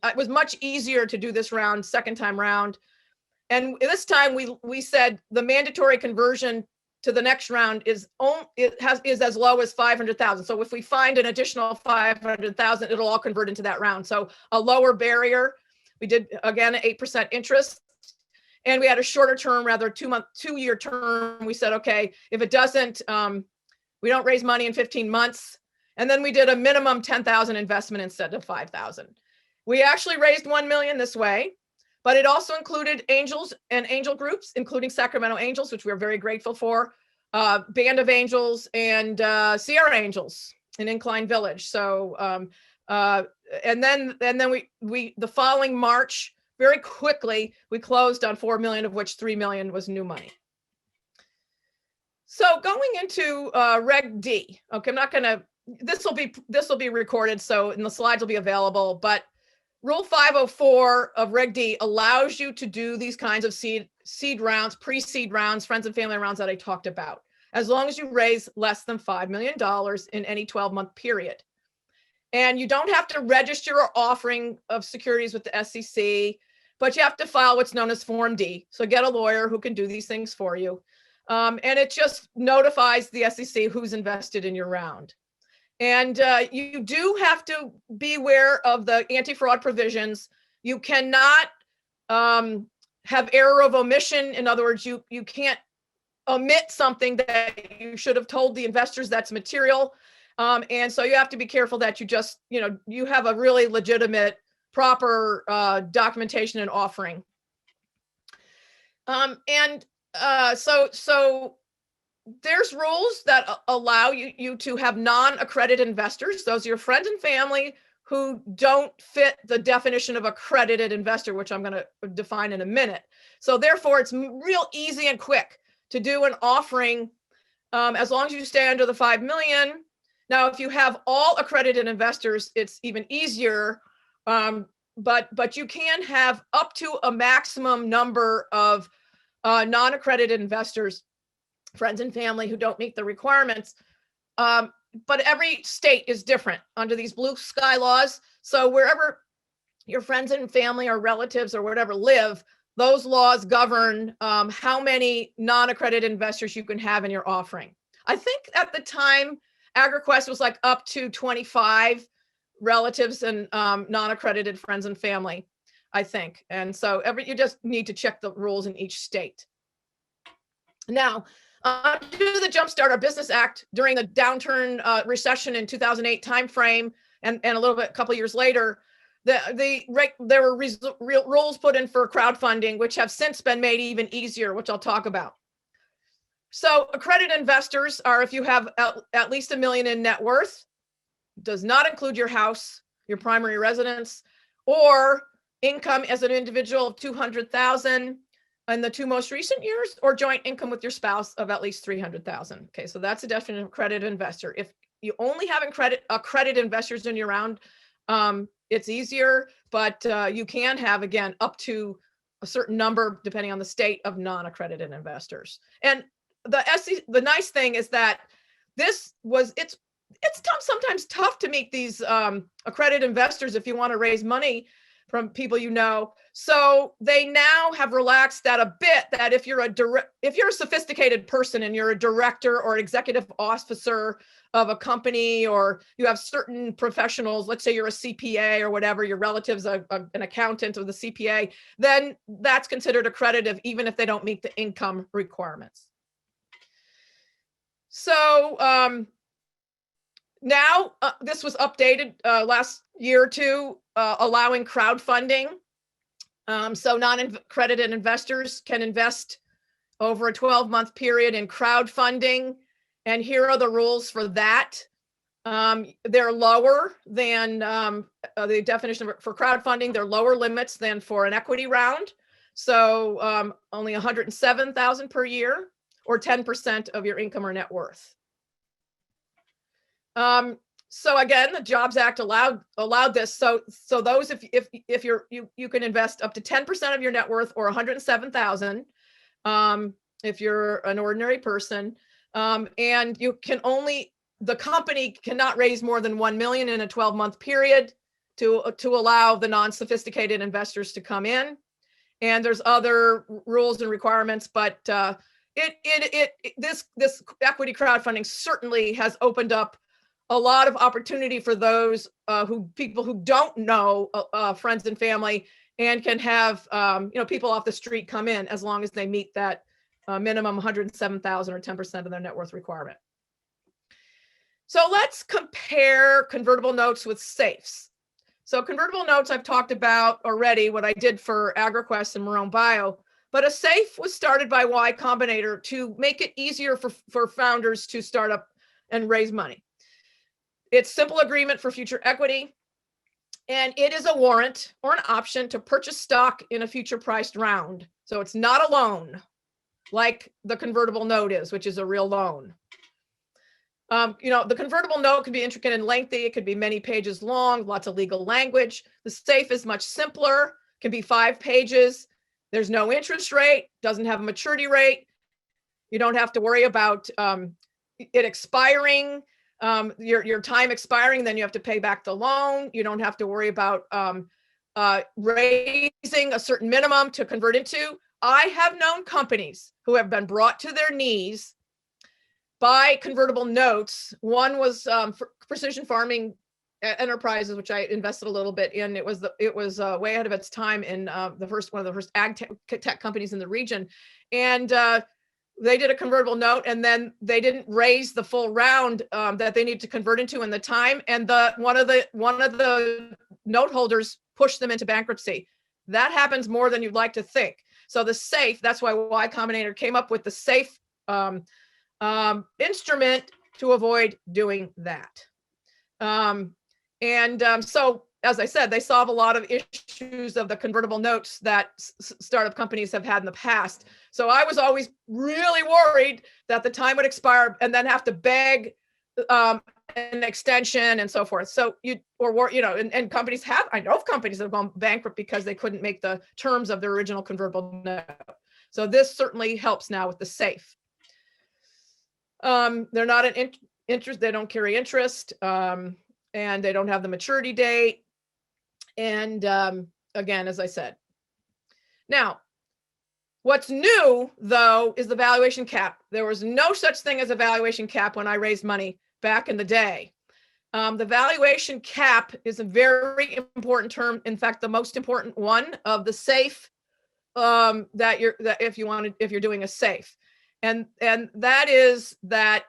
it was much easier to do this round, second time round. And this time we said the mandatory conversion to the next round is as low as 500,000. So if we find an additional 500,000, it'll all convert into that round. So a lower barrier. We did, again, 8% interest. And we had a shorter term, rather 2-year term. We said, okay, if it doesn't, we don't raise money in 15 months. And then we did a minimum 10,000 investment instead of 5,000. We actually raised 1 million this way, but it also included angels and angel groups, including Sacramento Angels, which we're very grateful for. Band of Angels and Sierra Angels in Incline Village. So and then we the following March, very quickly, we closed on 4 million, of which 3 million was new money. So going into Reg D, okay, I'm not gonna, this will be recorded, so and the slides will be available, but Rule 504 of Reg D allows you to do these kinds of seed rounds, pre-seed rounds, friends and family rounds that I talked about, as long as you raise less than $5 million in any 12-month period. And you don't have to register or offering of securities with the SEC, but you have to file what's known as Form D. So get a lawyer who can do these things for you. And it just notifies the SEC who's invested in your round. And you do have to be aware of the anti-fraud provisions. You cannot have error of omission. In other words, you can't omit something that you should have told the investors that's material. And so you have to be careful that you just, you have a really legitimate, proper documentation and offering. So there's rules that allow you to have non-accredited investors. Those are your friends and family who don't fit the definition of accredited investor, which I'm going to define in a minute. So therefore, it's real easy and quick to do an offering as long as you stay under the 5 million. Now, if you have all accredited investors, it's even easier, but you can have up to a maximum number of non-accredited investors, friends and family who don't meet the requirements. But every state is different under these blue sky laws. So wherever your friends and family or relatives or whatever live, those laws govern how many non-accredited investors you can have in your offering. I think at the time, AgriQuest was like up to 25 relatives and non-accredited friends and family, I think. And so you just need to check the rules in each state. Now, due to the Jumpstart Our Business Act during the downturn recession in 2008 timeframe, and a couple years later, there were rules put in for crowdfunding, which have since been made even easier, which I'll talk about. So accredited investors are if you have at least $1 million in net worth, does not include your house, your primary residence, or income as an individual of 200,000 in the 2 most recent years, or joint income with your spouse of at least 300,000. Okay, so that's the definition of accredited investor. If you only have accredited investors in your round, it's easier, but you can have, again, up to a certain number, depending on the state, of non-accredited investors. And the nice thing is that it's sometimes tough to meet these accredited investors if you want to raise money from people you know. So they now have relaxed that a bit, that if you're a sophisticated person and you're a director or executive officer of a company, or you have certain professionals, let's say you're a CPA or whatever, your relative's an accountant of the CPA, then that's considered accredited even if they don't meet the income requirements. So now this was updated last year or two, allowing crowdfunding. So non-accredited investors can invest over a 12-month period in crowdfunding. And here are the rules for that. They're lower than the definition for crowdfunding. They're lower limits than for an equity round. So only 107,000 per year, or 10% of your income or net worth. So again, the Jobs Act allowed this. So those, if you can invest up to 10% of your net worth, or 107,000 if you're an ordinary person. And the company cannot raise more than 1 million in a 12-month period to allow the non-sophisticated investors to come in. And there's other rules and requirements, but this equity crowdfunding certainly has opened up a lot of opportunity for those people who don't know friends and family, and can have people off the street come in, as long as they meet that minimum 107,000 or 10% of their net worth requirement. So let's compare convertible notes with safes. So convertible notes I've talked about already, what I did for AgriQuest and Marrone Bio, But a SAFE was started by Y Combinator to make it easier for founders to start up and raise money. It's simple agreement for future equity, and it is a warrant or an option to purchase stock in a future priced round. So it's not a loan like the convertible note is, which is a real loan. The convertible note can be intricate and lengthy. It could be many pages long, lots of legal language. The SAFE is much simpler, can be 5 pages. There's no interest rate, doesn't have a maturity rate. You don't have to worry about it expiring, your time expiring, then you have to pay back the loan. You don't have to worry about raising a certain minimum to convert into. I have known companies who have been brought to their knees by convertible notes. One was Precision Farming Enterprises, which I invested a little bit in. It was way ahead of its time in one of the first ag tech companies in the region, and they did a convertible note, and then they didn't raise the full round that they needed to convert into in the time, and one of the note holders pushed them into bankruptcy. That happens more than you'd like to think. So the SAFE, that's why Y Combinator came up with the SAFE instrument to avoid doing that. So, as I said, they solve a lot of issues of the convertible notes that startup companies have had in the past. So I was always really worried that the time would expire and then have to beg an extension and so forth. So and companies have, I know of companies that have gone bankrupt because they couldn't make the terms of their original convertible note. So this certainly helps now with the SAFE. They're not an interest, they don't carry interest, and they don't have the maturity date. And again, as I said, now, what's new though is the valuation cap. There was no such thing as a valuation cap when I raised money back in the day. The valuation cap is a very important term. In fact, the most important one of the SAFE if you're doing a SAFE, and that is that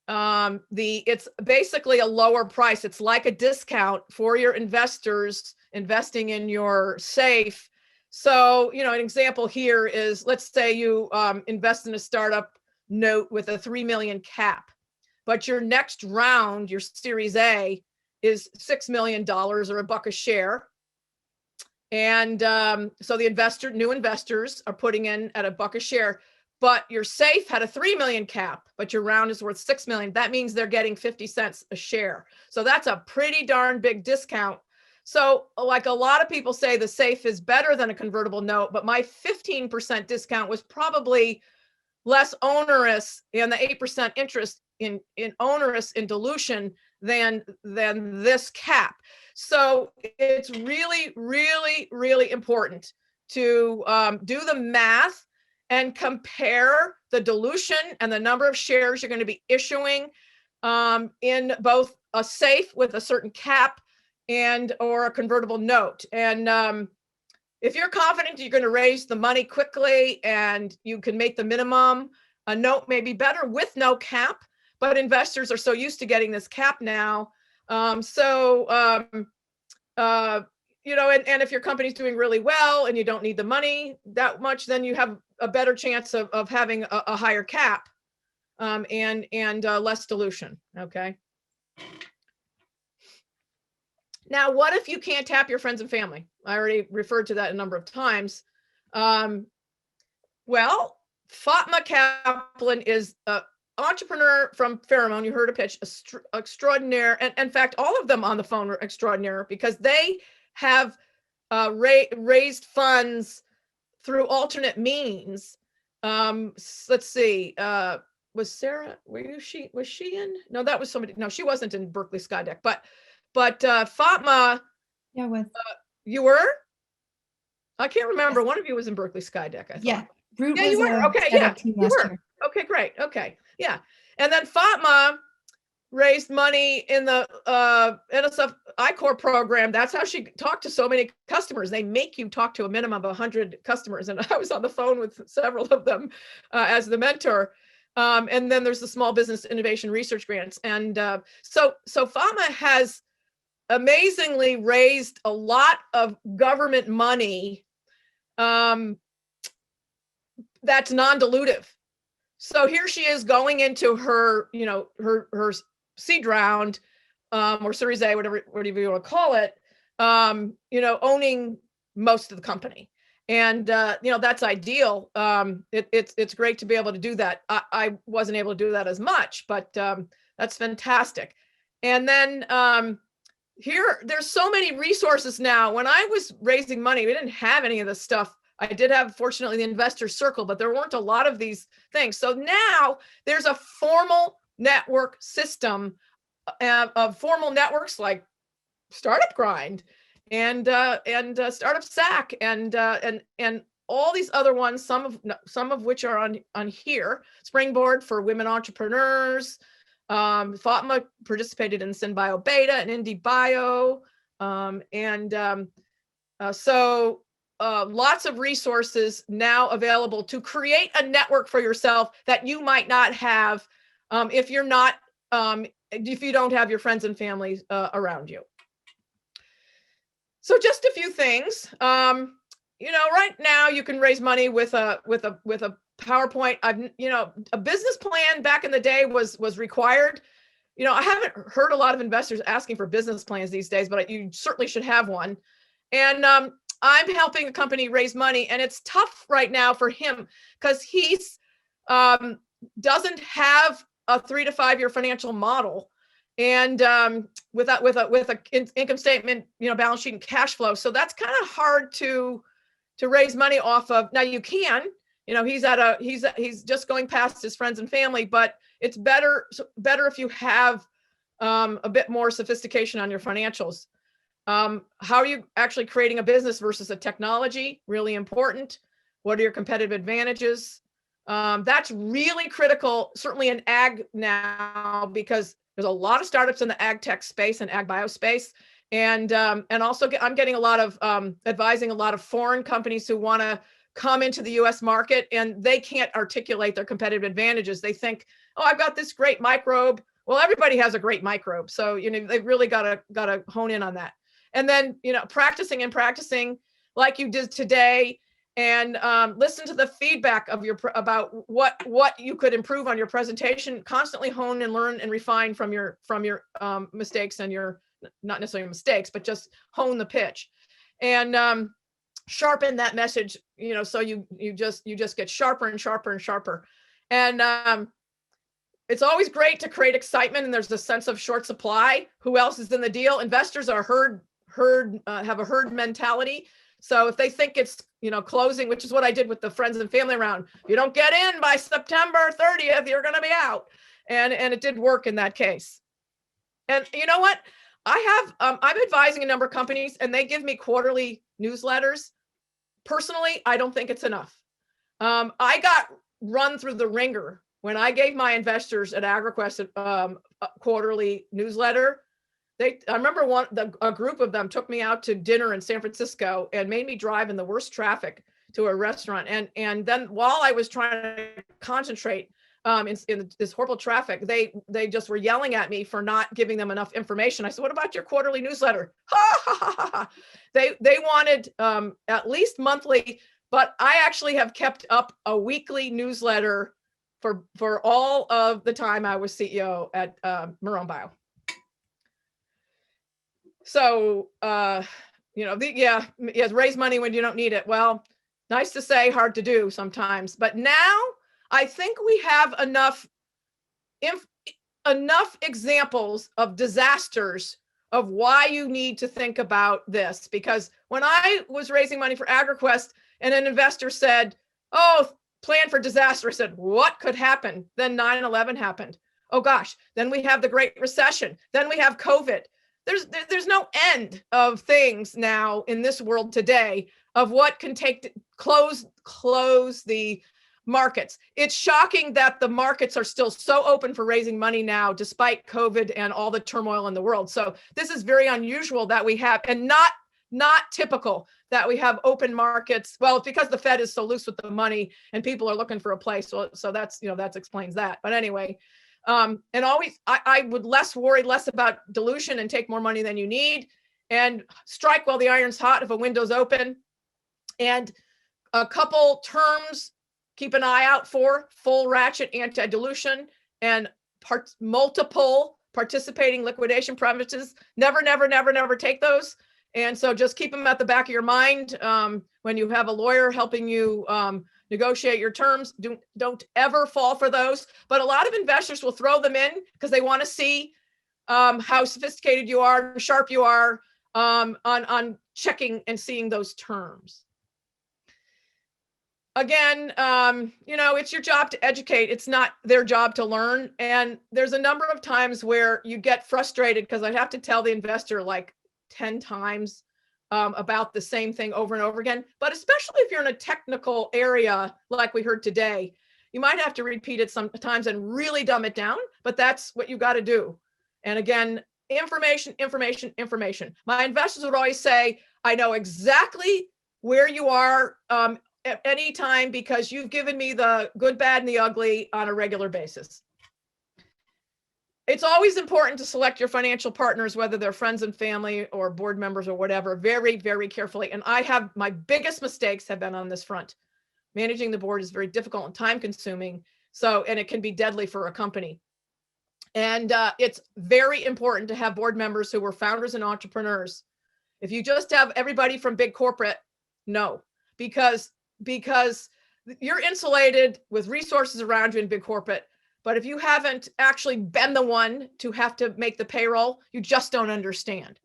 it's basically a lower price. It's like a discount for your investors investing in your SAFE. So, an example here is, let's say you invest in a startup note with a 3 million cap, but your next round, your Series A, is $6 million or $1 a share. And so the new investors are putting in at $1 a share. But your SAFE had a 3 million cap, but your round is worth 6 million. That means they're getting 50 cents a share. So that's a pretty darn big discount. So like a lot of people say the SAFE is better than a convertible note, but my 15% discount was probably less onerous, and the 8% interest in onerous in dilution than this cap. So it's really, really, really important to do the math and compare the dilution and the number of shares you're going to be issuing in both a SAFE with a certain cap or a convertible note. And if you're confident you're going to raise the money quickly and you can make the minimum, a note may be better with no cap, but investors are so used to getting this cap now. And if your company's doing really well and you don't need the money that much, then you have a better chance of having a higher cap and less dilution. Okay. Now, what if you can't tap your friends and family? I already referred to that a number of times. Well, Fatma Kaplan is an entrepreneur from Pheromone. You heard a pitch, extraordinaire. And in fact, all of them on the phone were extraordinary because they have raised funds through alternate means. Let's see. Was Sarah? Was she in? No, that was somebody. No, she wasn't in Berkeley Skydeck. But Fatma. Yeah, with you were. I can't remember. Yes. One of you was in Berkeley Skydeck. I thought. Yeah. Yeah, you were. Okay. Yeah, you were. Okay, great. Okay. Yeah, and then Fatma raised money in the NSF I-Corps program. That's how she talked to so many customers. They make you talk to a minimum of 100 customers. And I was on the phone with several of them as the mentor. And then there's the Small Business Innovation Research Grants. And so Fatma has amazingly raised a lot of government money that's non-dilutive. So here she is going into her, her seed round, or Series A, whatever you want to call it, owning most of the company. And, that's ideal. It's great to be able to do that. I wasn't able to do that as much, but that's fantastic. And then there's so many resources now. When I was raising money, we didn't have any of this stuff. I did have, fortunately, the investor circle, but there weren't a lot of these things. So now there's a formal network system of formal networks like Startup Grind and Startup SAC and all these other ones. Some of which are on here. Springboard for women entrepreneurs. Fatma participated in SynBio Beta and IndieBio, so lots of resources now available to create a network for yourself that you might not have if you don't have your friends and family around you. So just a few things. Right now you can raise money with a PowerPoint. A business plan back in the day was required. I haven't heard a lot of investors asking for business plans these days, but you certainly should have one. And I'm helping a company raise money, and it's tough right now for him because he's doesn't have a 3 to 5 year financial model, and with a income statement, balance sheet and cash flow. So that's kind of hard to raise money off of. Now you can, he's just going past his friends and family, but it's better if you have a bit more sophistication on your financials. How are you actually creating a business versus a technology? Really important. What are your competitive advantages? That's really critical, certainly in ag now, because there's a lot of startups in the ag tech space and ag bio space. And also I'm getting a lot of advising a lot of foreign companies who want to come into the US market, and they can't articulate their competitive advantages. They think, oh, I've got this great microbe. Well, everybody has a great microbe. So, they've really got to hone in on that. And then, practicing like you did today, and listen to the feedback of about what you could improve on your presentation. Constantly hone and learn and refine from your mistakes and your, not necessarily mistakes, but just hone the pitch, and sharpen that message. So you just get sharper and sharper and sharper. And it's always great to create excitement, and there's a sense of short supply. Who else is in the deal? Investors are have a herd mentality. So if they think it's, closing, which is what I did with the friends and family round, you don't get in by September 30th, you're going to be out. And it did work in that case. And you know what? I'm advising a number of companies, and they give me quarterly newsletters. Personally, I don't think it's enough. I got run through the ringer when I gave my investors at AgriQuest a quarterly newsletter. I remember a group of them took me out to dinner in San Francisco and made me drive in the worst traffic to a restaurant. And then while I was trying to concentrate in this horrible traffic, they just were yelling at me for not giving them enough information. I said, what about your quarterly newsletter? They wanted at least monthly, but I actually have kept up a weekly newsletter for all of the time I was CEO at Marrone Bio. So, raise money when you don't need it. Well, nice to say, hard to do sometimes. But now I think we have enough examples of disasters of why you need to think about this. Because when I was raising money for AgriQuest and an investor said, oh, plan for disaster, I said, what could happen? Then 9/11 happened. Oh gosh, then we have the Great Recession. Then we have COVID. There's no end of things now in this world today of what can take to close the markets. It's shocking that the markets are still so open for raising money now, despite COVID and all the turmoil in the world. So this is very unusual that we have, and not typical that we have open markets. Well, it's because the Fed is so loose with the money and people are looking for a place. So that's, that explains that. But anyway, and always, I would worry less about dilution and take more money than you need, and strike while the iron's hot if a window's open. And a couple terms keep an eye out for full ratchet anti-dilution and multiple participating liquidation premises. Never, never, never, never take those. And so just keep them at the back of your mind when you have a lawyer helping you negotiate your terms. Don't ever fall for those. But a lot of investors will throw them in because they want to see how sophisticated you are, sharp you are on checking and seeing those terms. Again, it's your job to educate. It's not their job to learn. And there's a number of times where you get frustrated because I'd have to tell the investor like 10 times about the same thing over and over again. But especially if you're in a technical area like we heard today, you might have to repeat it sometimes and really dumb it down, but that's what you got to do. And again, information, information, information. My investors would always say, I know exactly where you are at any time because you've given me the good, bad, and the ugly on a regular basis. It's always important to select your financial partners, whether they're friends and family or board members or whatever, very, very carefully. And my biggest mistakes have been on this front. Managing the board is very difficult and time consuming. And it can be deadly for a company. And it's very important to have board members who were founders and entrepreneurs. If you just have everybody from big corporate, no, because you're insulated with resources around you in big corporate. But if you haven't actually been the one to have to make the payroll, you just don't understand.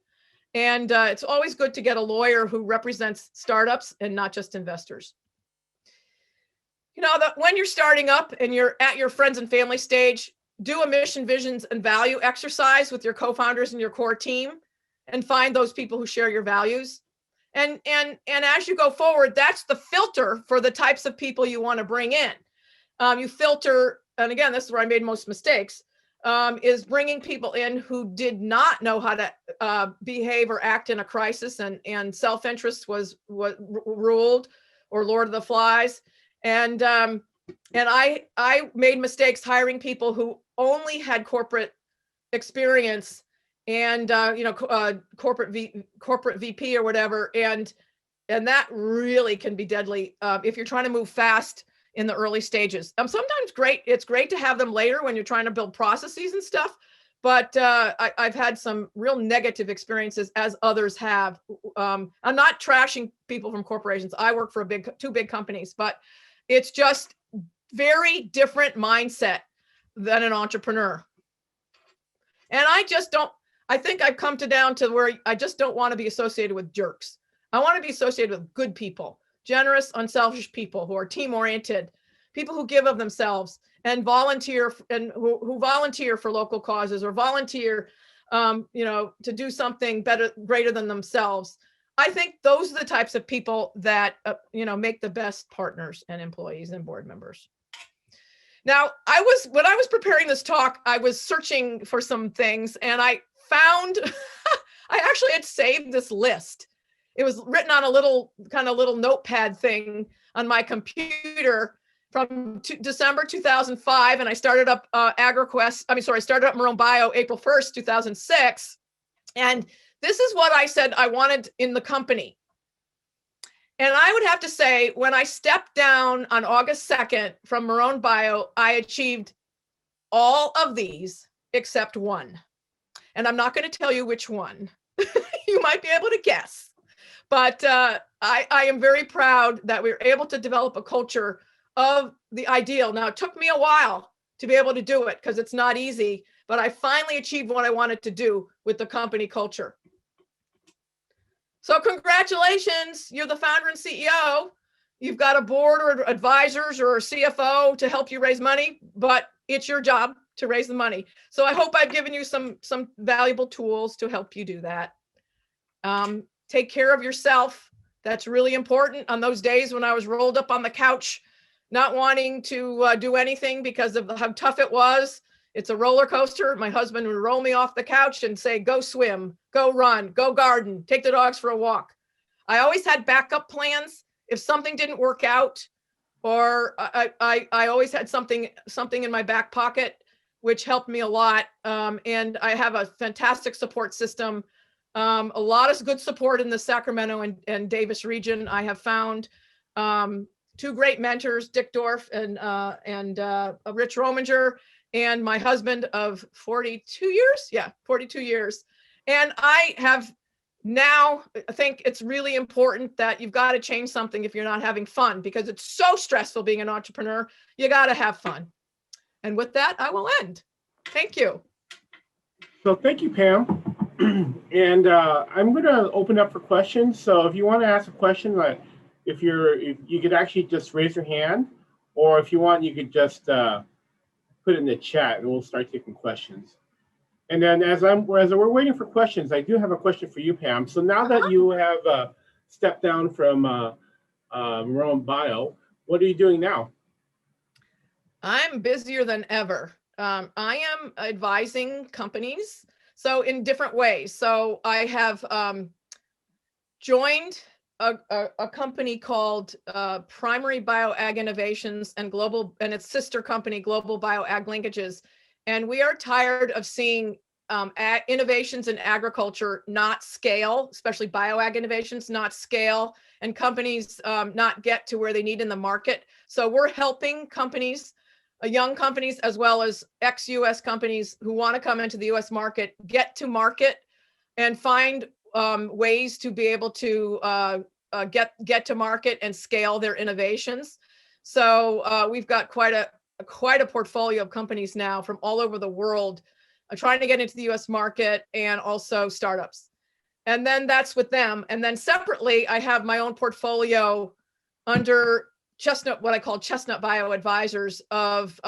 And it's always good to get a lawyer who represents startups and not just investors. When you're starting up and you're at your friends and family stage, do a mission, visions, and value exercise with your co-founders and your core team and find those people who share your values. And as you go forward, that's the filter for the types of people you want to bring in. You filter, and again, this is where I made most mistakes, is bringing people in who did not know how to behave or act in a crisis, and self-interest was ruled, or Lord of the Flies. And I made mistakes hiring people who only had corporate experience and corporate VP or whatever, and that really can be deadly if you're trying to move fast in the early stages. Sometimes it's great to have them later when you're trying to build processes and stuff, but I've had some real negative experiences, as others have. I'm not trashing people from corporations. I work for two big companies, but it's just very different mindset than an entrepreneur. And I think I've come down to where I just don't want to be associated with jerks. I want to be associated with good people, generous, unselfish people who are team-oriented, people who give of themselves and volunteer, and who volunteer for local causes or volunteer, to do something better, greater than themselves. I think those are the types of people that, make the best partners and employees and board members. Now, when I was preparing this talk, I was searching for some things, and I found, I actually had saved this list. It was written on a little notepad thing on my computer from December 2005, and I started up I started up Marrone Bio April 1st, 2006, and this is what I said I wanted in the company. And I would have to say, when I stepped down on August 2nd from Marrone Bio, I achieved all of these except one. And I'm not going to tell you which one. You might be able to guess. But I am very proud that we were able to develop a culture of the ideal. Now, it took me a while to be able to do it because it's not easy, but I finally achieved what I wanted to do with the company culture. So congratulations, you're the founder and CEO. You've got a board or advisors or a CFO to help you raise money, but it's your job to raise the money. So I hope I've given you some valuable tools to help you do that. Take care of yourself. That's really important on those days when I was rolled up on the couch, not wanting to do anything because of how tough it was. It's a roller coaster. My husband would roll me off the couch and say, go swim, go run, go garden, take the dogs for a walk. I always had backup plans. If something didn't work out, or I always had something in my back pocket, which helped me a lot. And I have a fantastic support system. A lot of good support in the Sacramento and Davis region, I have found. two great mentors, Dick Dorff and Rich Rominger, and my husband of 42 years. Yeah, 42 years. And I have now, I think it's really important that you've got to change something if you're not having fun, because it's so stressful being an entrepreneur. You got to have fun. And with that, I will end. Thank you. So thank you, Pam. And I'm going to open up for questions. So if you want to ask a question, like if you could actually just raise your hand, or if you want, you could just put it in the chat and we'll start taking questions. And then as we're waiting for questions, I do have a question for you, Pam. So now that you have stepped down from Marrone Bio, what are you doing now? I'm busier than ever. I am advising companies, so in different ways. So I have joined a company called Primary Bio Ag Innovations and its sister company, Global Bio Ag Linkages. And we are tired of seeing innovations in agriculture not scale, especially bioag innovations not scale, and companies not get to where they need in the market. So we're helping companies, young companies, as well as ex-US companies who want to come into the US market, get to market and find ways to be able to get to market and scale their innovations. So we've got quite a portfolio of companies now from all over the world trying to get into the US market, and also startups. And then that's with them. And then separately, I have my own portfolio under Chestnut, what I call Chestnut Bio Advisors, of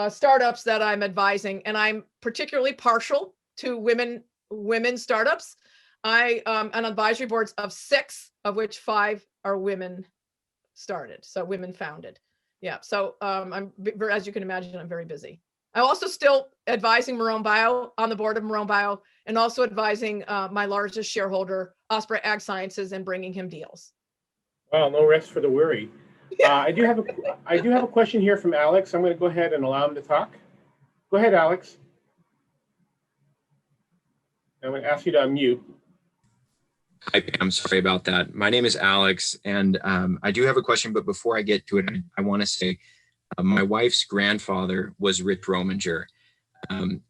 startups that I'm advising. And I'm particularly partial to women startups. I on advisory boards of 6, of which 5 are women started, so women founded. Yeah, so as you can imagine, I'm very busy. I'm also still advising Marrone Bio, on the board of Marrone Bio, and also advising my largest shareholder, Osprey Ag Sciences, and bringing him deals. Well, no rest for the weary. I do have a question here from Alex. I'm going to go ahead and allow him to talk. Go ahead, Alex. I'm going to ask you to unmute. Hi, Pam. Sorry about that. My name is Alex, and I do have a question, but before I get to it, I want to say my wife's grandfather was Rich Rominger. And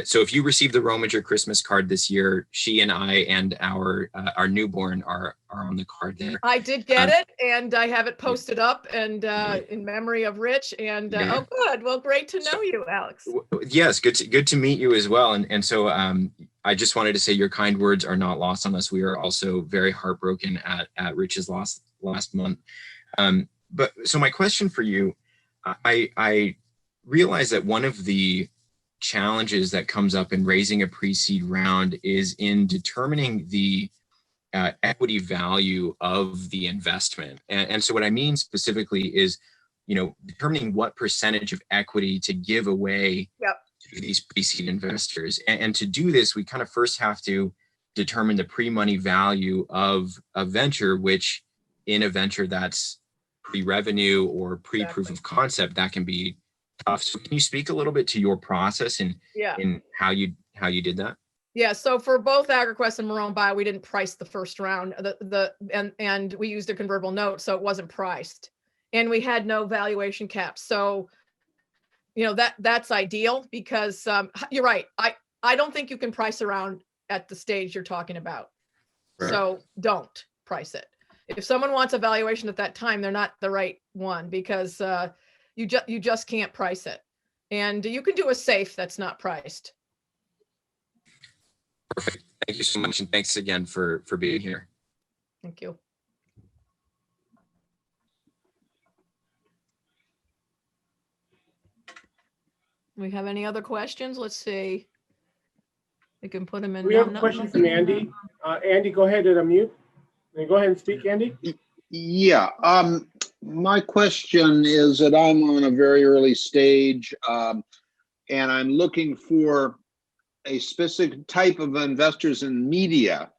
so if you received the Rominger Christmas card this year, she and I and our newborn are on the card there. I did get it, and I have it posted up, and in memory of Rich. And oh, good. Well, great to know you, Alex. Yes, good to meet you as well. And so I just wanted to say your kind words are not lost on us. We are also very heartbroken at Rich's loss last month. But so my question for you, I realize that one of the challenges that comes up in raising a pre-seed round is in determining the equity value of the investment. And so what I mean specifically is, determining what percentage of equity to give away to these pre-seed investors. And to do this, we kind of first have to determine the pre-money value of a venture, which in a venture that's pre-revenue or pre-proof of concept, that can be tough. So can you speak a little bit to your process and how you did that? Yeah, so for both AgriQuest and Marrone Bio, we didn't price the first round. And we used a convertible note, so it wasn't priced, and we had no valuation cap. So, that's ideal, because you're right. I don't think you can price around at the stage you're talking about. Right. So don't price it. If someone wants a valuation at that time, they're not the right one, because you just can't price it. And you can do a safe that's not priced. Perfect. Thank you so much. And thanks again for being here. Thank you. We have any other questions? Let's see. We can put them in. We have a question from Andy. Andy, go ahead and unmute. Go ahead and speak, Andy. Yeah. My question is that I'm on a very early stage, and I'm looking for a specific type of investors in media.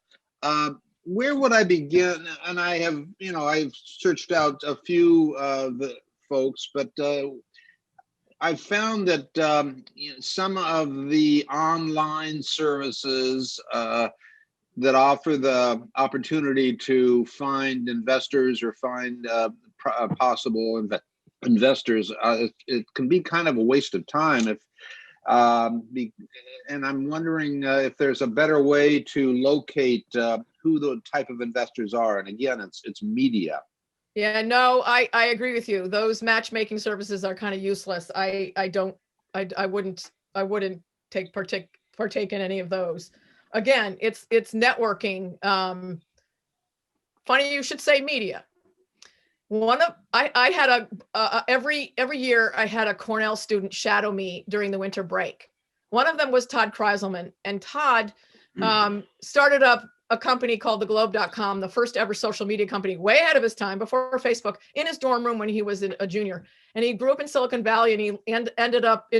Where would I begin? And I have, I've searched out a few of the folks, but I've found that some of the online services that offer the opportunity to find investors or find possible investors, it can be kind of a waste of time if and I'm wondering if there's a better way to locate who the type of investors are. And again, it's media. Yeah, no, I agree with you. Those matchmaking services are kind of useless. I wouldn't partake in any of those. Again, it's networking. Funny you should say media. I had every year I had a Cornell student shadow me during the winter break. One of them was Todd Kreiselman, and Todd started up a company called theglobe.com, the first ever social media company, way ahead of his time, before Facebook, in his dorm room when he was a junior. And he grew up in Silicon Valley, and he ended up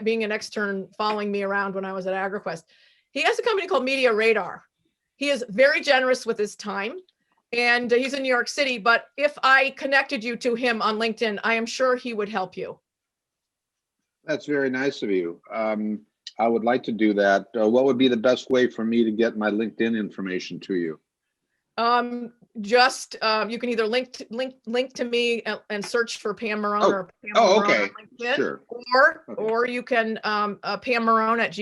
being an extern following me around when I was at AgriQuest. He has a company called Media Radar. He is very generous with his time, and he's in New York City. But if I connected you to him on LinkedIn, I am sure he would help you. That's very nice of you. I would like to do that. What would be the best way for me to get my LinkedIn information to you? You can either link to me and search for Pam Marrone or Pam Marrone okay. on LinkedIn, Sure. or you can Pam Marrone at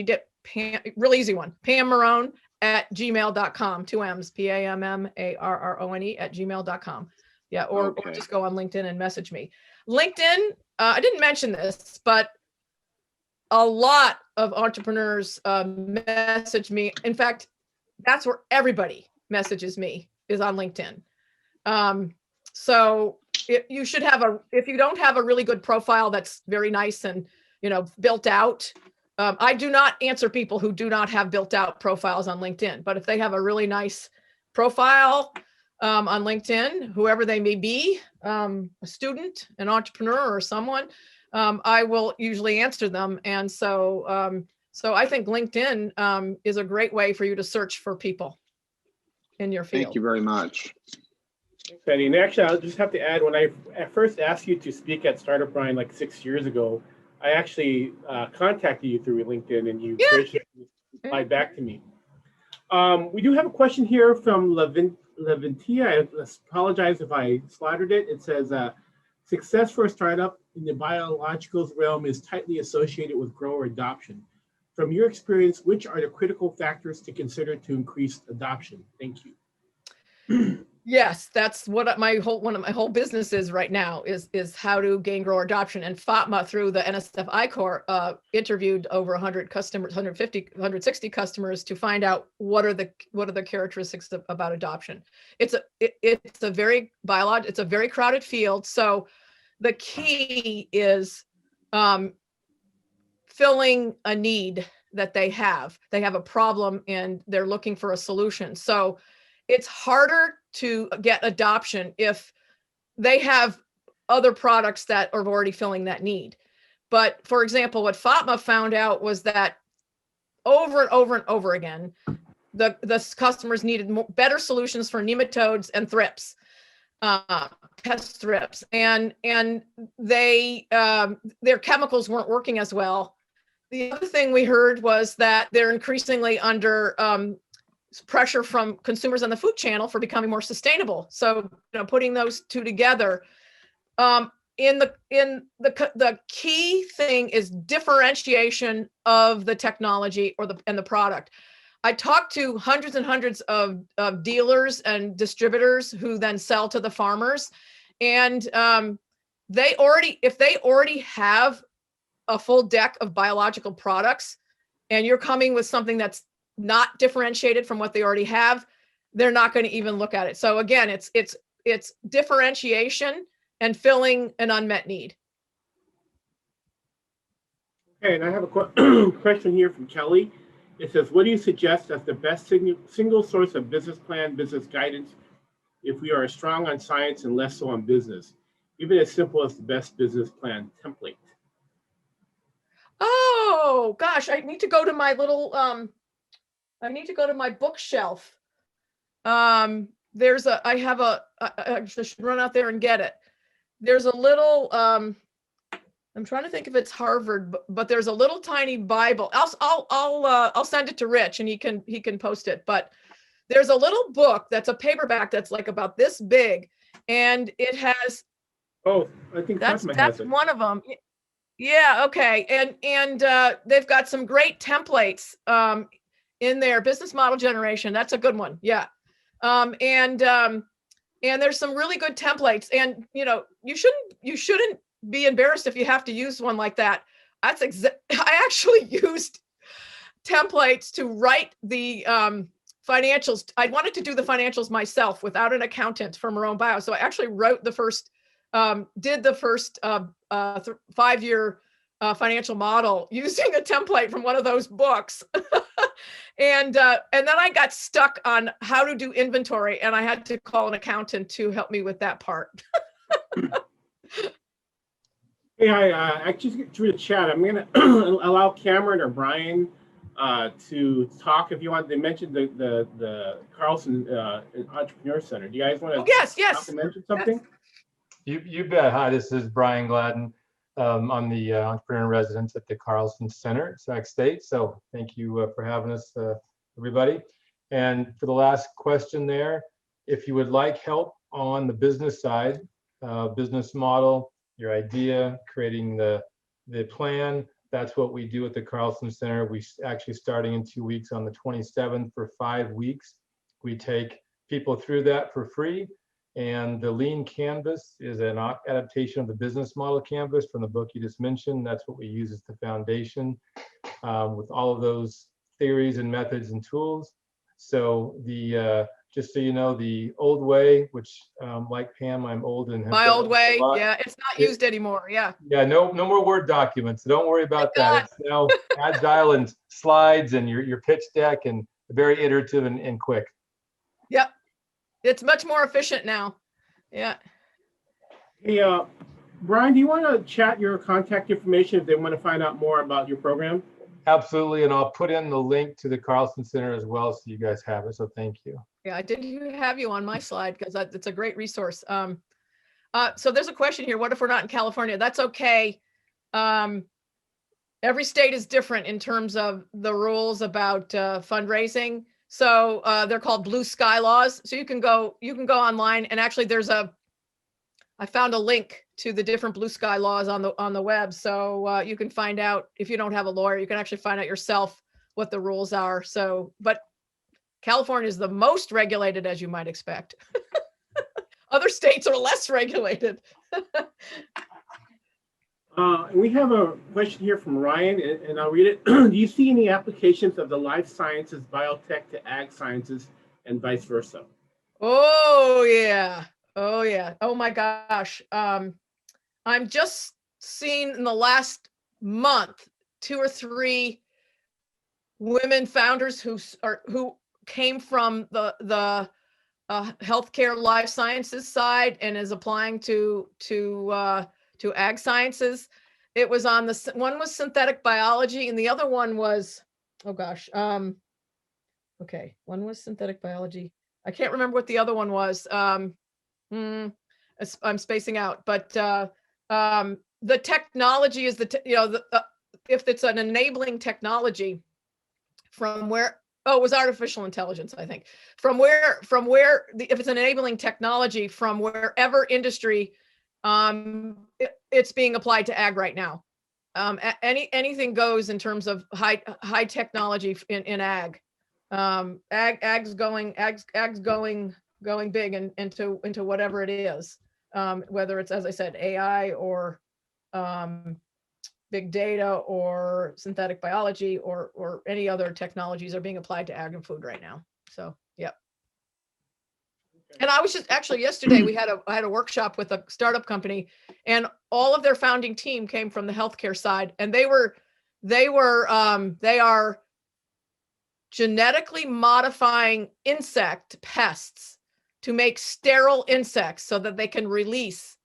real easy one, Pam Marrone at gmail.com, 2 M's, PamMarrone at gmail.com. Yeah, or just go on LinkedIn and message me. LinkedIn, I didn't mention this, but a lot of entrepreneurs message me. In fact, that's where everybody messages me, is on LinkedIn. So if you don't have a really good profile that's very nice and built out, I do not answer people who do not have built out profiles on LinkedIn. But if they have a really nice profile on LinkedIn, whoever they may be, a student, an entrepreneur, or someone, I will usually answer them. And so I think LinkedIn is a great way for you to search for people in your field. Thank you very much. Thanks, Betty. And actually, I'll just have to add, when I first asked you to speak at Startup Brian like 6 years ago, I actually contacted you through LinkedIn, and you graciously replied back to me. We do have a question here from Leventia. I apologize if I slaughtered it. It says, success for a startup in the biologicals realm is tightly associated with grower adoption. From your experience, which are the critical factors to consider to increase adoption? Thank you. Yes, that's what one of my whole business is right now, is how to gain grower adoption. And Fatma, through the NSF I-Corps, interviewed over 100 customers, 150, 160 customers, to find out what are the characteristics about adoption. It's a very crowded field. So the key is filling a need that they have. They have a problem and they're looking for a solution. So it's harder to get adoption if they have other products that are already filling that need. But for example, what Fatma found out was that over and over and over again, the customers needed better solutions for nematodes and thrips, pest thrips, and their chemicals weren't working as well. The other thing we heard was that they're increasingly under pressure from consumers on the food channel for becoming more sustainable. So, putting those two together, the key thing is differentiation of the technology and the product. I talked to hundreds and hundreds of dealers and distributors who then sell to the farmers, and if they already have a full deck of biological products, and you're coming with something that's not differentiated from what they already have, they're not going to even look at it. So again, it's differentiation and filling an unmet need. Okay, and I have a question here from Kelly. It says, what do you suggest as the best single source of business plan, business guidance, if we are strong on science and less so on business, even as simple as the best business plan template? Oh gosh, I need to go to my little I need to go to my bookshelf. I should run out there and get it. There's a little, I'm trying to think if it's Harvard, but there's a little tiny Bible. I'll send it to Rich and he can post it. But there's a little book that's a paperback that's like about this big, and it has. Oh, I think that's Fatima has it. one of them. Yeah. Okay. And they've got some great templates in their business model generation. That's a good one. Yeah. And there's some really good templates, and you shouldn't be embarrassed if you have to use one like that. I actually used templates to write the financials. I wanted to do the financials myself without an accountant from Marrone Bio. So I actually wrote did the first 5-year financial model using a template from one of those books. And then I got stuck on how to do inventory, and I had to call an accountant to help me with that part. Hey, I just get through the chat. I'm going to allow Cameron or Brian to talk if you want. They mentioned the Carlson Entrepreneur Center. Do you guys want to? Yes. To mention something? Yes. You bet. Hi, this is Brian Gladden. I'm the entrepreneur in residence at the Carlson Center, Sac State. So thank you for having us, everybody. And for the last question there, if you would like help on the business side, business model, your idea, creating the plan, that's what we do at the Carlson Center. We actually, starting in 2 weeks on the 27th for 5 weeks, we take people through that for free. And the Lean Canvas is an adaptation of the business model canvas from the book you just mentioned. That's what we use as the foundation with all of those theories and methods and tools. So just so you know, the old way, which like Pam, I'm old and my old way, yeah, it's not used anymore. Yeah. Yeah, no more Word documents. So don't worry about that. It's now agile and slides and your pitch deck, and very iterative and quick. Yep. It's much more efficient now. Yeah. Hey, Brian, do you want to chat your contact information if they want to find out more about your program? Absolutely. And I'll put in the link to the Carlson Center as well, so you guys have it. So thank you. Yeah, I didn't have you on my slide because it's a great resource. So there's a question here. What if we're not in California? That's okay. Every state is different in terms of the rules about fundraising. So they're called blue sky laws. So you can go online, and actually I found a link to the different blue sky laws on the web. So you can find out, if you don't have a lawyer, you can actually find out yourself what the rules are. So, but California is the most regulated, as you might expect. Other states are less regulated. We have a question here from Ryan, and I'll read it. Do you see any applications of the life sciences, biotech to ag sciences and vice versa? Oh, yeah. Oh, yeah. Oh, my gosh. I'm just seeing in the last month 2 or 3 women founders who came from the healthcare life sciences side and is applying to ag sciences. It was on one was synthetic biology, and the other one was, oh gosh. Okay. One was synthetic biology. I can't remember what the other one was. I'm spacing out, but the technology is if it's an enabling technology from where, oh, it was artificial intelligence, I think. If it's an enabling technology from wherever industry, it's being applied to ag right now. Anything goes in terms of high technology in ag. Ag's going big into whatever it is, whether it's, as I said, AI or big data or synthetic biology or any other technologies are being applied to ag and food right now. So, yep. And I was just actually yesterday, I had a workshop with a startup company, and all of their founding team came from the healthcare side, and they are genetically modifying insect pests to make sterile insects so that they can release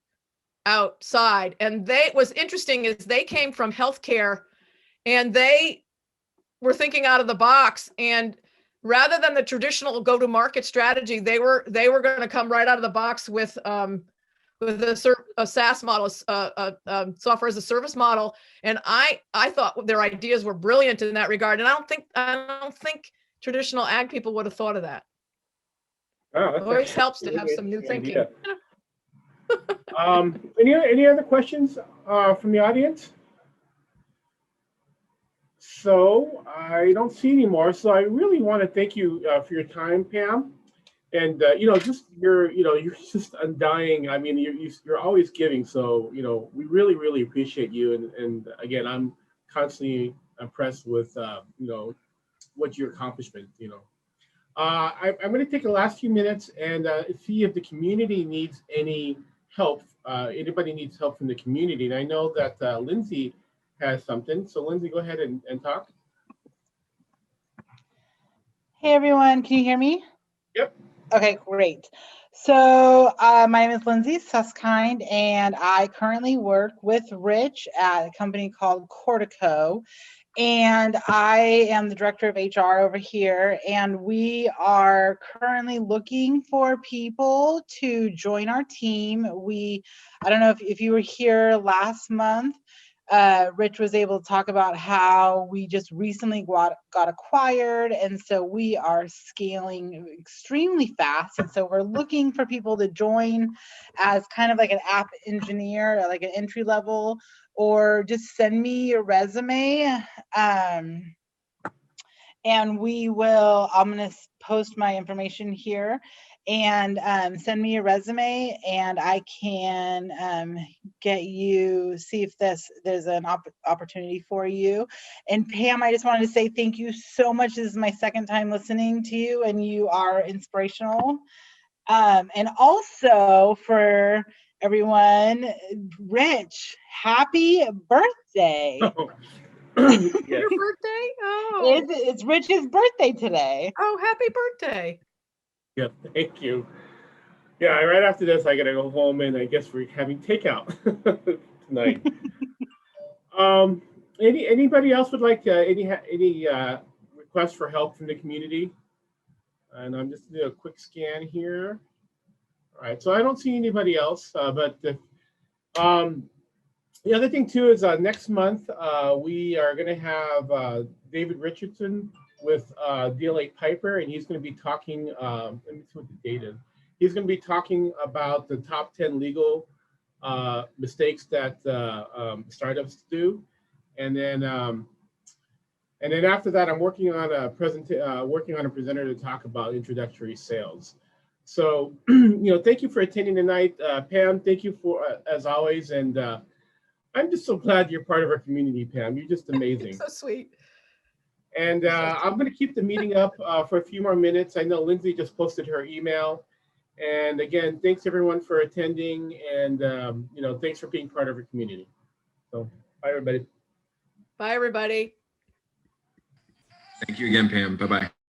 outside. And what's interesting is they came from healthcare, and they were thinking out of the box, and rather than the traditional go-to-market strategy, they were going to come right out of the box with a SaaS model, software as a service model. And I thought their ideas were brilliant in that regard. And I don't think traditional ag people would have thought of that. Oh, that's Always helps to really have some new interesting thinking. idea. Any other questions from the audience? So I don't see any more. So I really want to thank you for your time, Pam. And just you're just undying. I mean, you're always giving. So we really appreciate you. And again, I'm constantly impressed with what your accomplishment. I'm going to take the last few minutes and see if the community needs any help. Anybody needs help from the community. And I know that Lindsay has something. So Lindsay, go ahead and talk. Hey everyone, can you hear me? Yep. Okay, great. So my name is Lindsay Susskind, and I currently work with Rich at a company called Cortico. And I am the director of HR over here, and we are currently looking for people to join our team. I don't know if you were here last month, Rich was able to talk about how we just recently got acquired, and so we are scaling extremely fast. And so we're looking for people to join as kind of like an app engineer, like an entry level, or just send me your resume. And I'm going to post my information here, and send me your resume, and I can see if there's an opportunity for you. And Pam, I just wanted to say thank you so much. This is my second time listening to you, and you are inspirational. And also for everyone, Rich, happy birthday. Your birthday? Oh, It's Rich's birthday today. oh, happy birthday. Yeah, thank you. Yeah, right after this, I gotta go home, and I guess we're having takeout tonight. Anybody else would like any requests for help from the community? And I'm just doing a quick scan here. All right, so I don't see anybody else, but the other thing too is next month we are going to have David Richardson with DLA Piper, and he's going to be talking. Let me see what the date is. He's going to be talking about the top 10 legal mistakes that startups do, and then after that, I'm working on a presenter to talk about introductory sales. So, thank you for attending tonight, Pam. Thank you for as always, and I'm just so glad you're part of our community, Pam. You're just amazing. So sweet. And I'm going to keep the meeting up for a few more minutes. I know Lindsay just posted her email. And again, thanks everyone for attending, and thanks for being part of our community. So, bye everybody. Bye everybody. Thank you again, Pam. Bye-bye.